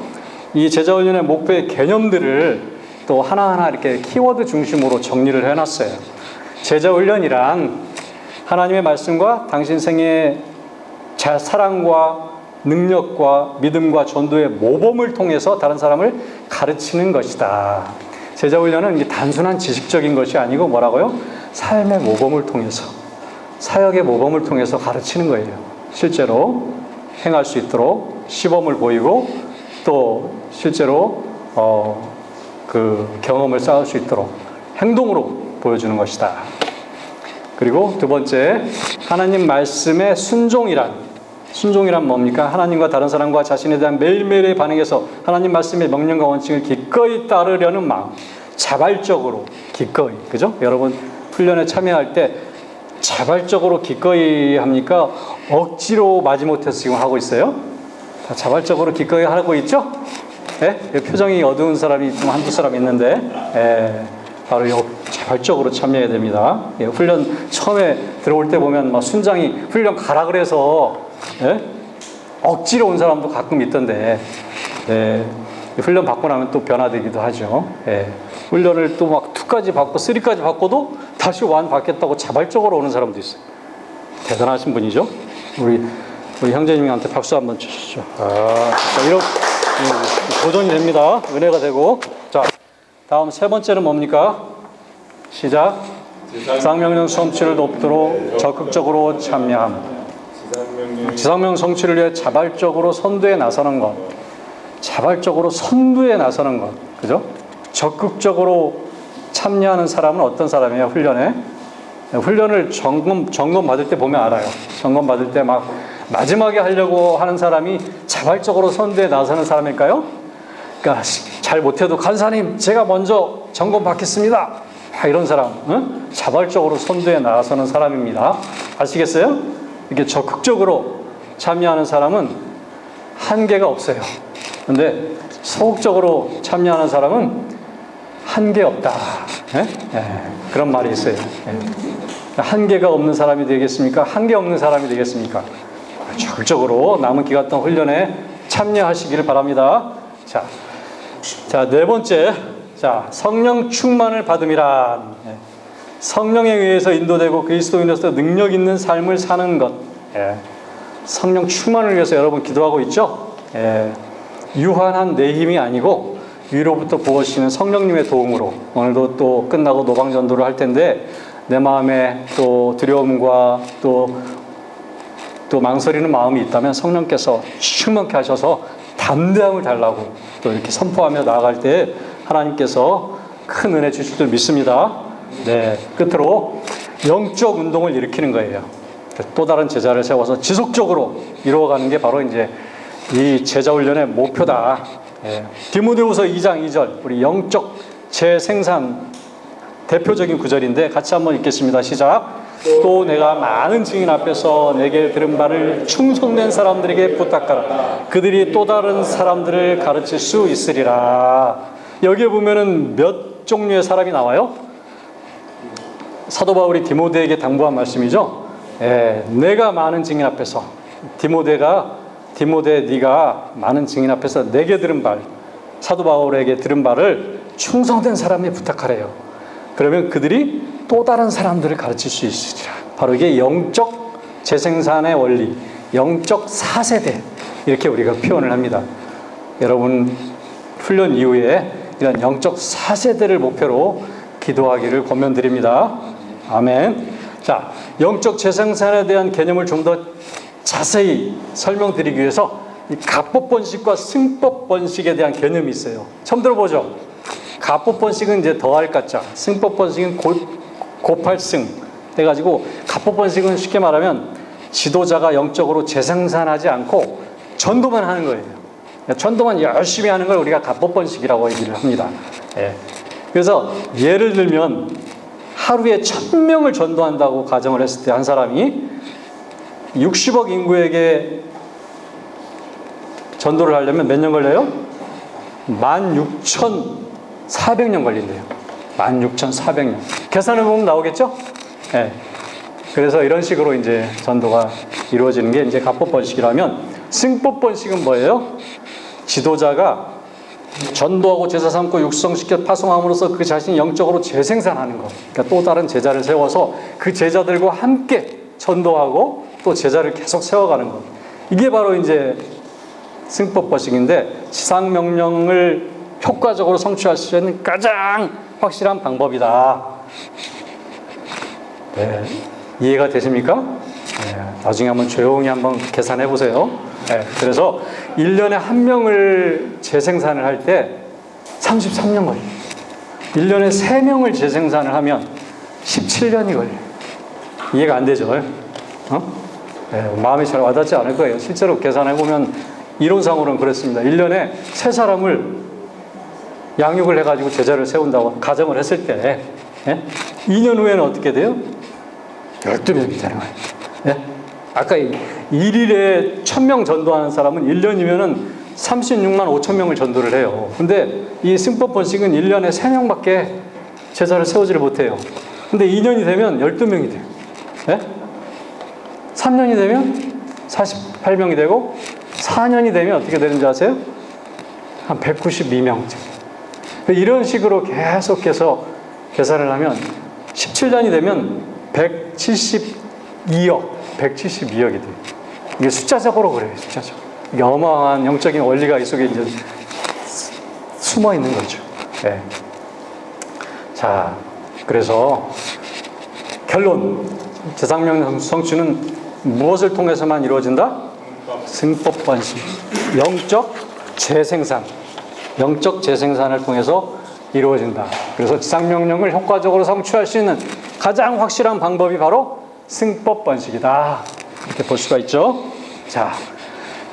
이 제자훈련의 목표의 개념들을 또 하나하나 이렇게 키워드 중심으로 정리를 해놨어요. 제자훈련이란 하나님의 말씀과 당신 생애의 사랑과 능력과 믿음과 전도의 모범을 통해서 다른 사람을 가르치는 것이다. 제자훈련은 이게 단순한 지식적인 것이 아니고 뭐라고요? 삶의 모범을 통해서, 사역의 모범을 통해서 가르치는 거예요. 실제로 행할 수 있도록 시범을 보이고 또 실제로 그 경험을 쌓을 수 있도록 행동으로 보여주는 것이다. 그리고 두 번째, 하나님 말씀의 순종이란 뭡니까? 하나님과 다른 사람과 자신에 대한 매일매일의 반응에서 하나님 말씀의 명령과 원칙을 기꺼이 따르려는 마음, 자발적으로 기꺼이, 그죠? 여러분 훈련에 참여할 때 자발적으로 기꺼이 합니까? 억지로 마지못해서 지금 하고 있어요? 다 자발적으로 기꺼이 하고 있죠? 예? 표정이 어두운 사람이 좀 한두 사람 있는데, 바로 자발적으로 참여해야 됩니다. 예, 훈련 처음에 들어올 때 보면 막 순장이 훈련 가라 그래서 억지로 온 사람도 가끔 있던데, 훈련 받고 나면 또 변화되기도 하죠. 훈련을 또 막 2까지 받고 3까지 받고도 다시 1 받겠다고 자발적으로 오는 사람도 있어요. 대단하신 분이죠. 우리 형제님한테 박수 한번 주시죠. 이런 도전이 됩니다. 은혜가 되고. 자, 다음 세 번째는 뭡니까? 시작. 지상명령 성취를 돕도록 적극적으로 참여함. 지상명령 성취를 위해 자발적으로 선두에 나서는 것. 자발적으로 선두에 나서는 것. 그죠? 적극적으로 참여하는 사람은 어떤 사람이에요? 훈련에? 훈련을 점검 받을 때 보면 알아요. 점검 받을 때 막 마지막에 하려고 하는 사람이 자발적으로 선두에 나서는 사람일까요? 그러니까 잘 못해도 간사님 제가 먼저 점검 받겠습니다. 이런 사람, 응? 자발적으로 선두에 나서는 사람입니다. 아시겠어요? 이렇게 적극적으로 참여하는 사람은 한계가 없어요. 근데 소극적으로 참여하는 사람은 한계 없다. 그런 말이 있어요. 한계가 없는 사람이 되겠습니까? 한계 없는 사람이 되겠습니까? 적극적으로 남은 기간 동안 훈련에 참여하시기를 바랍니다. 자, 네 번째. 자, 성령 충만을 받음이란. 성령에 의해서 인도되고 그리스도인으로서 능력 있는 삶을 사는 것. 성령 충만을 위해서 여러분 기도하고 있죠? 유한한 내 힘이 아니고 위로부터 부어주시는 성령님의 도움으로 오늘도 또 끝나고 노방전도를 할 텐데 내 마음에 또 두려움과 또 망설이는 마음이 있다면 성령께서 충만케 하셔서 담대함을 달라고 또 이렇게 선포하며 나아갈 때 하나님께서 큰 은혜 주실 줄 믿습니다. 네, 끝으로 영적 운동을 일으키는 거예요. 또 다른 제자를 세워서 지속적으로 이루어가는 게 바로 이제 이 제자훈련의 목표다. 디모데후서 2장 2절 우리 영적 재생산 대표적인 구절인데 같이 한번 읽겠습니다. 시작. 또 내가 많은 증인 앞에서 내게 들은 바를 충성된 사람들에게 부탁하라. 그들이 또 다른 사람들을 가르칠 수 있으리라. 여기에 보면은 몇 종류의 사람이 나와요? 사도 바울이 디모데에게 당부한 말씀이죠. 내가 많은 증인 앞에서 디모데 네가 많은 증인 앞에서 내게 들은 말, 사도 바울에게 들은 바를 충성된 사람에 부탁하래요. 그러면 그들이 또 다른 사람들을 가르칠 수 있으리라. 바로 이게 영적 재생산의 원리, 영적 4세대, 이렇게 우리가 표현을 합니다. 여러분 훈련 이후에 이런 영적 4세대를 목표로 기도하기를 권면드립니다. 아멘. 자, 영적 재생산에 대한 개념을 좀 더 자세히 설명드리기 위해서 이 가법 번식과 승법 번식에 대한 개념이 있어요. 처음 들어보죠? 가법 번식은 이제 더할 가짜, 승법 번식은 곱할 승 돼가지고, 가법 번식은 쉽게 말하면 지도자가 영적으로 재생산하지 않고 전도만 하는 거예요. 전도만 열심히 하는 걸 우리가 가법 번식이라고 얘기를 합니다. 그래서 예를 들면 하루에 1000명을 전도한다고 가정을 했을 때 한 사람이 60억 인구에게 전도를 하려면 몇 년 걸려요? 16,400년 걸린대요. 16,400년. 계산해 보면 나오겠죠? 그래서 이런 식으로 이제 전도가 이루어지는 게 이제 가법 번식이라면, 승법 번식은 뭐예요? 지도자가 전도하고 제사 삼고 육성시켜 파송함으로써 그 자신이 영적으로 재생산하는 것. 그러니까 또 다른 제자를 세워서 그 제자들과 함께 전도하고 또 제자를 계속 세워가는 것. 이게 바로 이제 승법 번식인데, 지상명령을 효과적으로 성취할 수 있는 가장 확실한 방법이다. 이해가 되십니까? 나중에 한번 조용히 한번 계산해 보세요. 그래서 1년에 한 명을 재생산을 할 때 33년 걸려요. 1년에 3명을 재생산을 하면 17년이 걸려요. 이해가 안 되죠? 마음이 잘 와닿지 않을 거예요. 실제로 계산해 보면 이론상으로는 그렇습니다. 1년에 3사람을 양육을 해가지고 제자를 세운다고 가정을 했을 때 2년 후에는 어떻게 돼요? 12명이 되는 거예요. 아까 1일에 1000명 전도하는 사람은 1년이면은 36만 5천 명을 전도를 해요. 근데 이 승법 번식은 1년에 3명밖에 제자를 세우지를 못해요. 근데 2년이 되면 12명이 돼요. 3년이 되면 48명이 되고, 4년이 되면 어떻게 되는지 아세요? 한 192명. 이런 식으로 계속해서 계산을 하면 17년이 되면 172억이 돼요. 이게 숫자적으로 그래요, 숫자적으로. 이게 어마어마한 영적인 원리가 이 속에 이제 숨어 있는 거죠. 자, 그래서 결론. 지상명령 성취는 무엇을 통해서만 이루어진다? 승법 번식. 영적 재생산을 통해서 이루어진다. 그래서 지상명령을 효과적으로 성취할 수 있는 가장 확실한 방법이 바로 승법 번식이다. 이렇게 볼 수가 있죠. 자,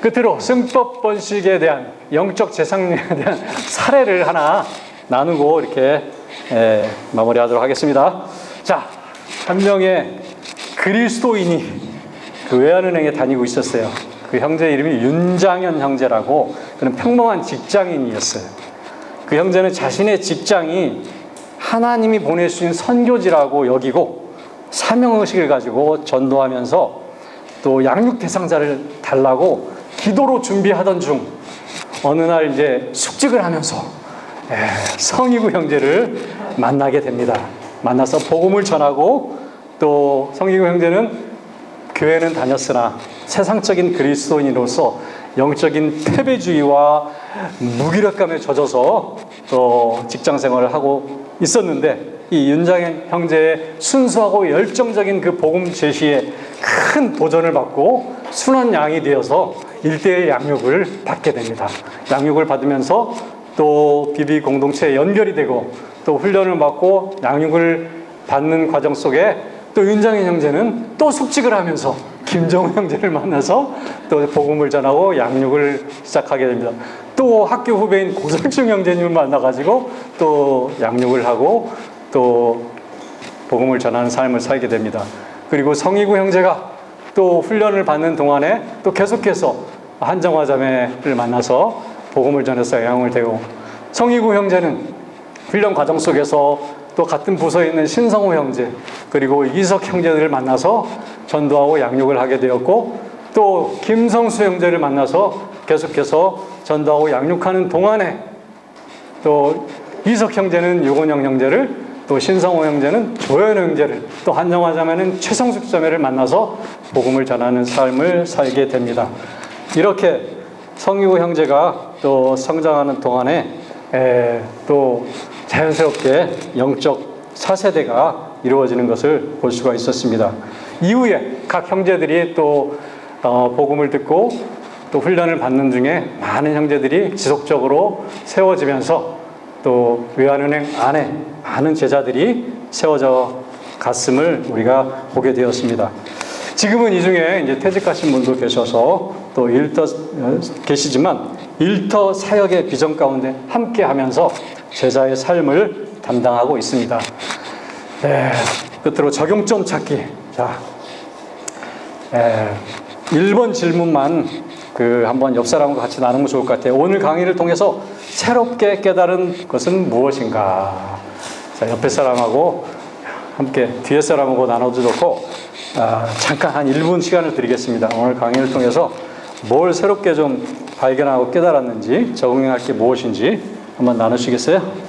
끝으로 승법 번식에 대한, 영적 재생에 대한 사례를 하나 나누고 이렇게 마무리하도록 하겠습니다. 자, 한 명의 그리스도인이 그 외환은행에 다니고 있었어요. 그 형제 이름이 윤장현 형제라고, 그는 평범한 직장인이었어요. 그 형제는 자신의 직장이 하나님이 보내주신 선교지라고 여기고 사명의식을 가지고 전도하면서 또 양육 대상자를 달라고 기도로 준비하던 중 어느 날 이제 숙직을 하면서 성희구 형제를 만나게 됩니다. 만나서 복음을 전하고, 또 성희구 형제는 교회는 다녔으나 세상적인 그리스도인으로서 영적인 패배주의와 무기력감에 젖어서 또 직장 생활을 하고 있었는데, 이 윤장현 형제의 순수하고 열정적인 그 복음 제시에 큰 도전을 받고 순한 양이 되어서 일대의 양육을 받게 됩니다. 양육을 받으면서 또 비비 공동체에 연결이 되고, 또 훈련을 받고 양육을 받는 과정 속에 또 윤장현 형제는 또 숙직을 하면서 김정우 형제를 만나서 또 복음을 전하고 양육을 시작하게 됩니다. 또 학교 후배인 고설중 형제님을 만나가지고 또 양육을 하고 또 복음을 전하는 삶을 살게 됩니다. 그리고 성희구 형제가 또 훈련을 받는 동안에 또 계속해서 한정화 자매를 만나서 복음을 전해서 영향을 되고, 성희구 형제는 훈련 과정 속에서 또 같은 부서에 있는 신성호 형제 그리고 이석 형제들을 만나서 전도하고 양육을 하게 되었고, 또 김성수 형제를 만나서 계속해서 전도하고 양육하는 동안에 또 이석 형제는 유건영 형제를, 또 신성호 형제는 조현 형제를, 또 한정화 자매는 최성숙 자매를 만나서 복음을 전하는 삶을 살게 됩니다. 이렇게 성희구 형제가 또 성장하는 동안에 또 자연스럽게 영적 차세대가 이루어지는 것을 볼 수가 있었습니다. 이후에 각 형제들이 또 복음을 듣고 또 훈련을 받는 중에 많은 형제들이 지속적으로 세워지면서 또 외환은행 안에 많은 제자들이 세워져 갔음을 우리가 보게 되었습니다. 지금은 이 중에 이제 퇴직하신 분도 계셔서 또 일터 계시지만 일터 사역의 비전 가운데 함께 하면서 제자의 삶을 담당하고 있습니다. 네, 끝으로 적용점 찾기. 자, 1번 질문만 한번 옆 사람과 같이 나누면 좋을 것 같아요. 오늘 강의를 통해서 새롭게 깨달은 것은 무엇인가? 자, 옆에 사람하고 함께 뒤에 사람하고 나눠도 좋고, 잠깐 한 1분 시간을 드리겠습니다. 오늘 강의를 통해서 뭘 새롭게 좀 발견하고 깨달았는지, 적용할 게 무엇인지 한번 나누시겠어요?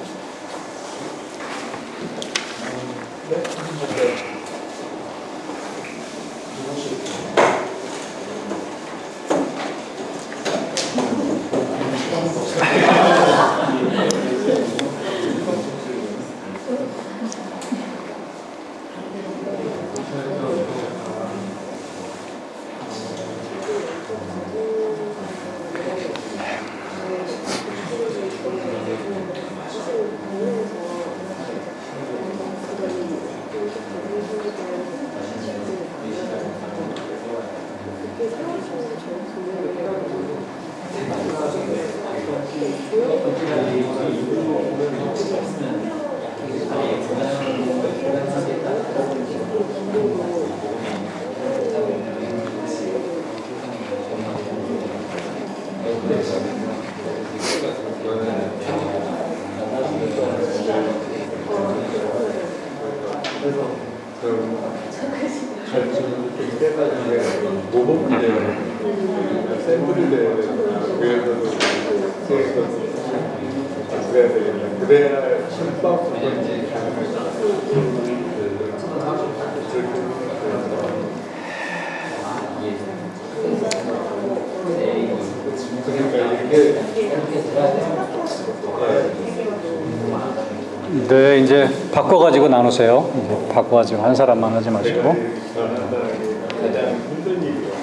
네, 이제 바꿔가지고 나누세요. 이제 바꿔가지고 한 사람만 하지 마시고. 가장 힘든 일이요.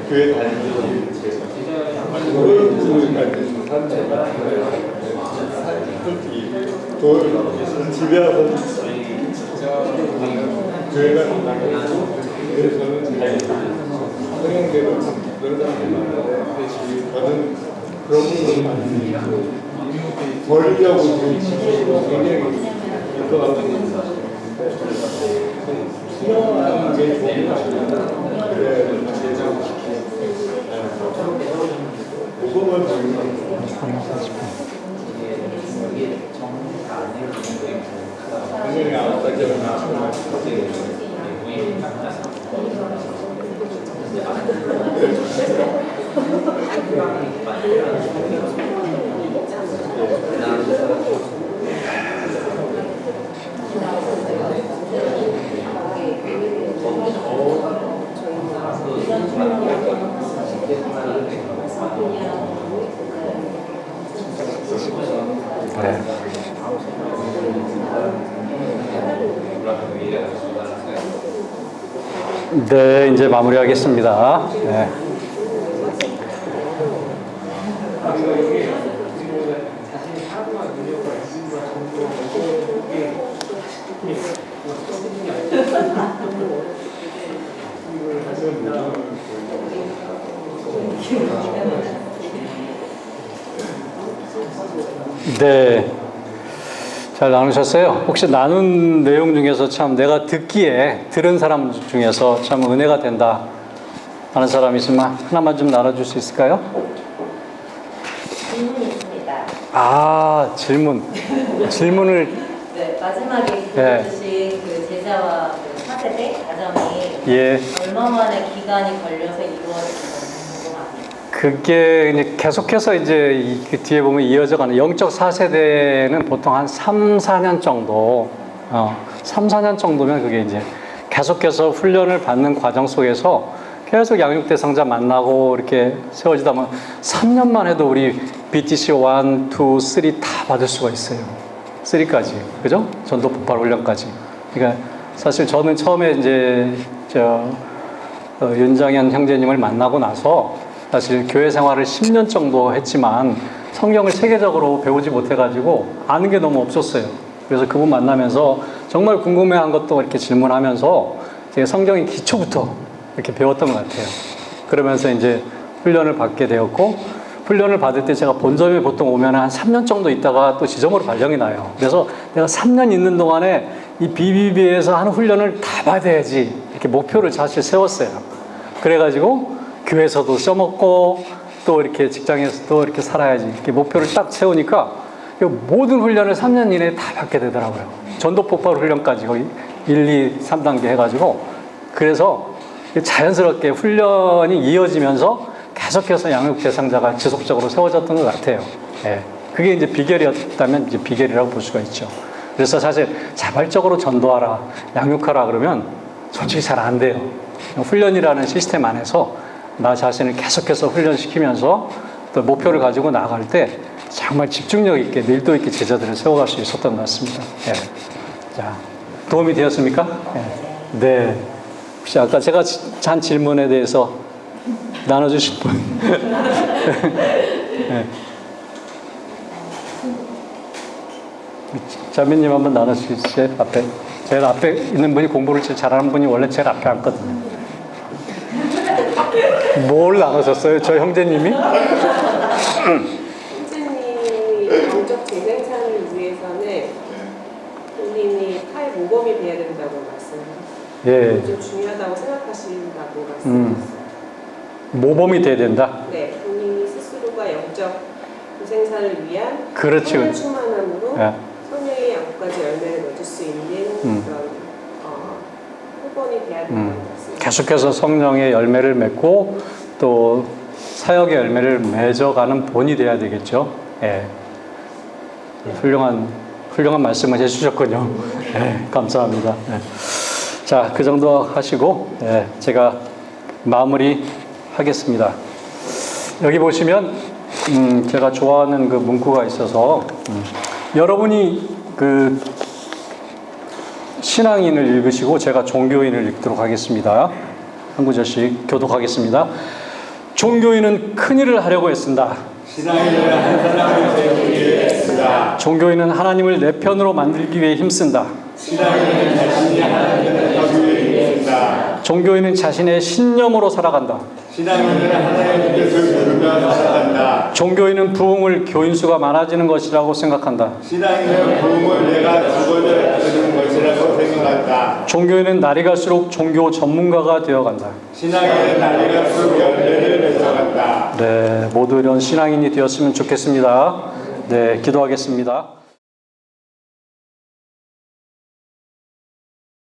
교회 다니는 집에 와서 교회가 그래서 성형대로 그런 사람들이 많은데 저는 그런 부분을 많이 버리려고 굉장히 유도하는 수영하는 게 좋은 것 같아요. 그래 복음을 보이는 분명히 아까처럼 네, 이제 마무리하겠습니다. 네. 네. 잘 나누셨어요? 혹시 나눈 내용 중에서 참 내가 듣기에 들은 사람 중에서 참 은혜가 된다 하는 사람 있으면 하나만 좀 나눠줄 수 있을까요? 질문이 있습니다. 아, 질문을 네, 마지막에 예. 보여주신 그 제자와 그 4세대 과정이 예. 얼마 만에 기간이 걸려서 이루어지는지 궁금합니다. 그게 이제 계속해서 이제 그 뒤에 보면 이어져가는 영적 4세대는 보통 한 3, 4년 정도, 3, 4년 정도면 그게 이제 계속해서 훈련을 받는 과정 속에서 계속 양육 대상자 만나고 이렇게 세워지다 보면 3년만 해도 우리 BTC 1, 2, 3 다 받을 수가 있어요. 3까지. 그죠? 전도 폭발 훈련까지. 그러니까 사실 저는 처음에 이제 윤장현 형제님을 만나고 나서 사실 교회 생활을 10년 정도 했지만 성경을 체계적으로 배우지 못해가지고 아는 게 너무 없었어요. 그래서 그분 만나면서 정말 궁금해한 것도 이렇게 질문하면서 제가 성경의 기초부터 이렇게 배웠던 것 같아요. 그러면서 이제 훈련을 받게 되었고, 훈련을 받을 때 제가 본점에 보통 오면 한 3년 정도 있다가 또 지점으로 발령이 나요. 그래서 내가 3년 있는 동안에 이 BBB에서 하는 훈련을 다 받아야지 이렇게 목표를 사실 세웠어요. 그래가지고 교회에서도 써먹고 또 이렇게 직장에서도 이렇게 살아야지 이렇게 목표를 딱 세우니까 모든 훈련을 3년 이내에 다 받게 되더라고요. 전도 폭발 훈련까지 거의 1, 2, 3단계 해가지고 그래서 자연스럽게 훈련이 이어지면서 계속해서 양육 대상자가 지속적으로 세워졌던 것 같아요. 예. 그게 이제 비결이었다면 이제 비결이라고 볼 수가 있죠. 그래서 사실 자발적으로 전도하라, 양육하라 그러면 솔직히 잘 안 돼요. 훈련이라는 시스템 안에서 나 자신을 계속해서 훈련시키면서 또 목표를 가지고 나갈 때 정말 집중력 있게 밀도 있게 제자들을 세워갈 수 있었던 것 같습니다. 예. 자, 도움이 되었습니까? 예. 네. 혹시 아까 제가 한 질문에 대해서 나눠주실 분? 네. 자매님 한번 나눠주시죠. 앞에. 제일 앞에 있는 분이 공부를 제일 잘하는 분이 원래 제일 앞에 앉거든요. 뭘 나누셨어요? 저 형제님이? 선생님이 영적 재생산을 위해서는 본인이 탈모범이 돼야 된다고 말씀하셨어요. 예. 좀 중요하다고 생각하신다고 말씀하셨어요. 모범이 돼야 된다? 네, 본인이 스스로가 영적 재생산을 위한 그렇지. 성령 충만함으로 예. 성령의 양까지 열매를 맺을 수 있는 그런 후본이 돼야 된다고 말씀하셨어요. 계속해서 성령의 열매를 맺고 또 사역의 열매를 맺어가는 본이 돼야 되겠죠. 예. 훌륭한 말씀을 해주셨군요. 예, 감사합니다. 예. 자, 그 정도 하시고 예, 제가 마무리 하겠습니다. 여기 보시면 제가 좋아하는 그 문구가 있어서 여러분이 그 신앙인을 읽으시고 제가 종교인을 읽도록 하겠습니다. 한 구절씩 교독하겠습니다. 종교인은 큰일을 하려고 애쓴다. 신앙인을 한 사람을 세우기 위해 애쓴다. 종교인은 하나님을 내 편으로 만들기 위해 힘쓴다. 신앙인은 자신이 하나님을 하기 위해 힘쓴다. 종교인은 자신의 신념으로 살아간다. 신앙인은 하나님의 뜻을 부르며 살아간다. 종교인은 부흥을 교인 수가 많아지는 것이라고 생각한다. 신앙인은 부흥을 내가 죽어져 드는 것이라고 생각한다. 종교인은 날이 갈수록 종교 전문가가 되어간다. 신앙인은 날이 갈수록 열매를 맺어간다. 네, 모두 이런 신앙인이 되었으면 좋겠습니다. 네, 기도하겠습니다.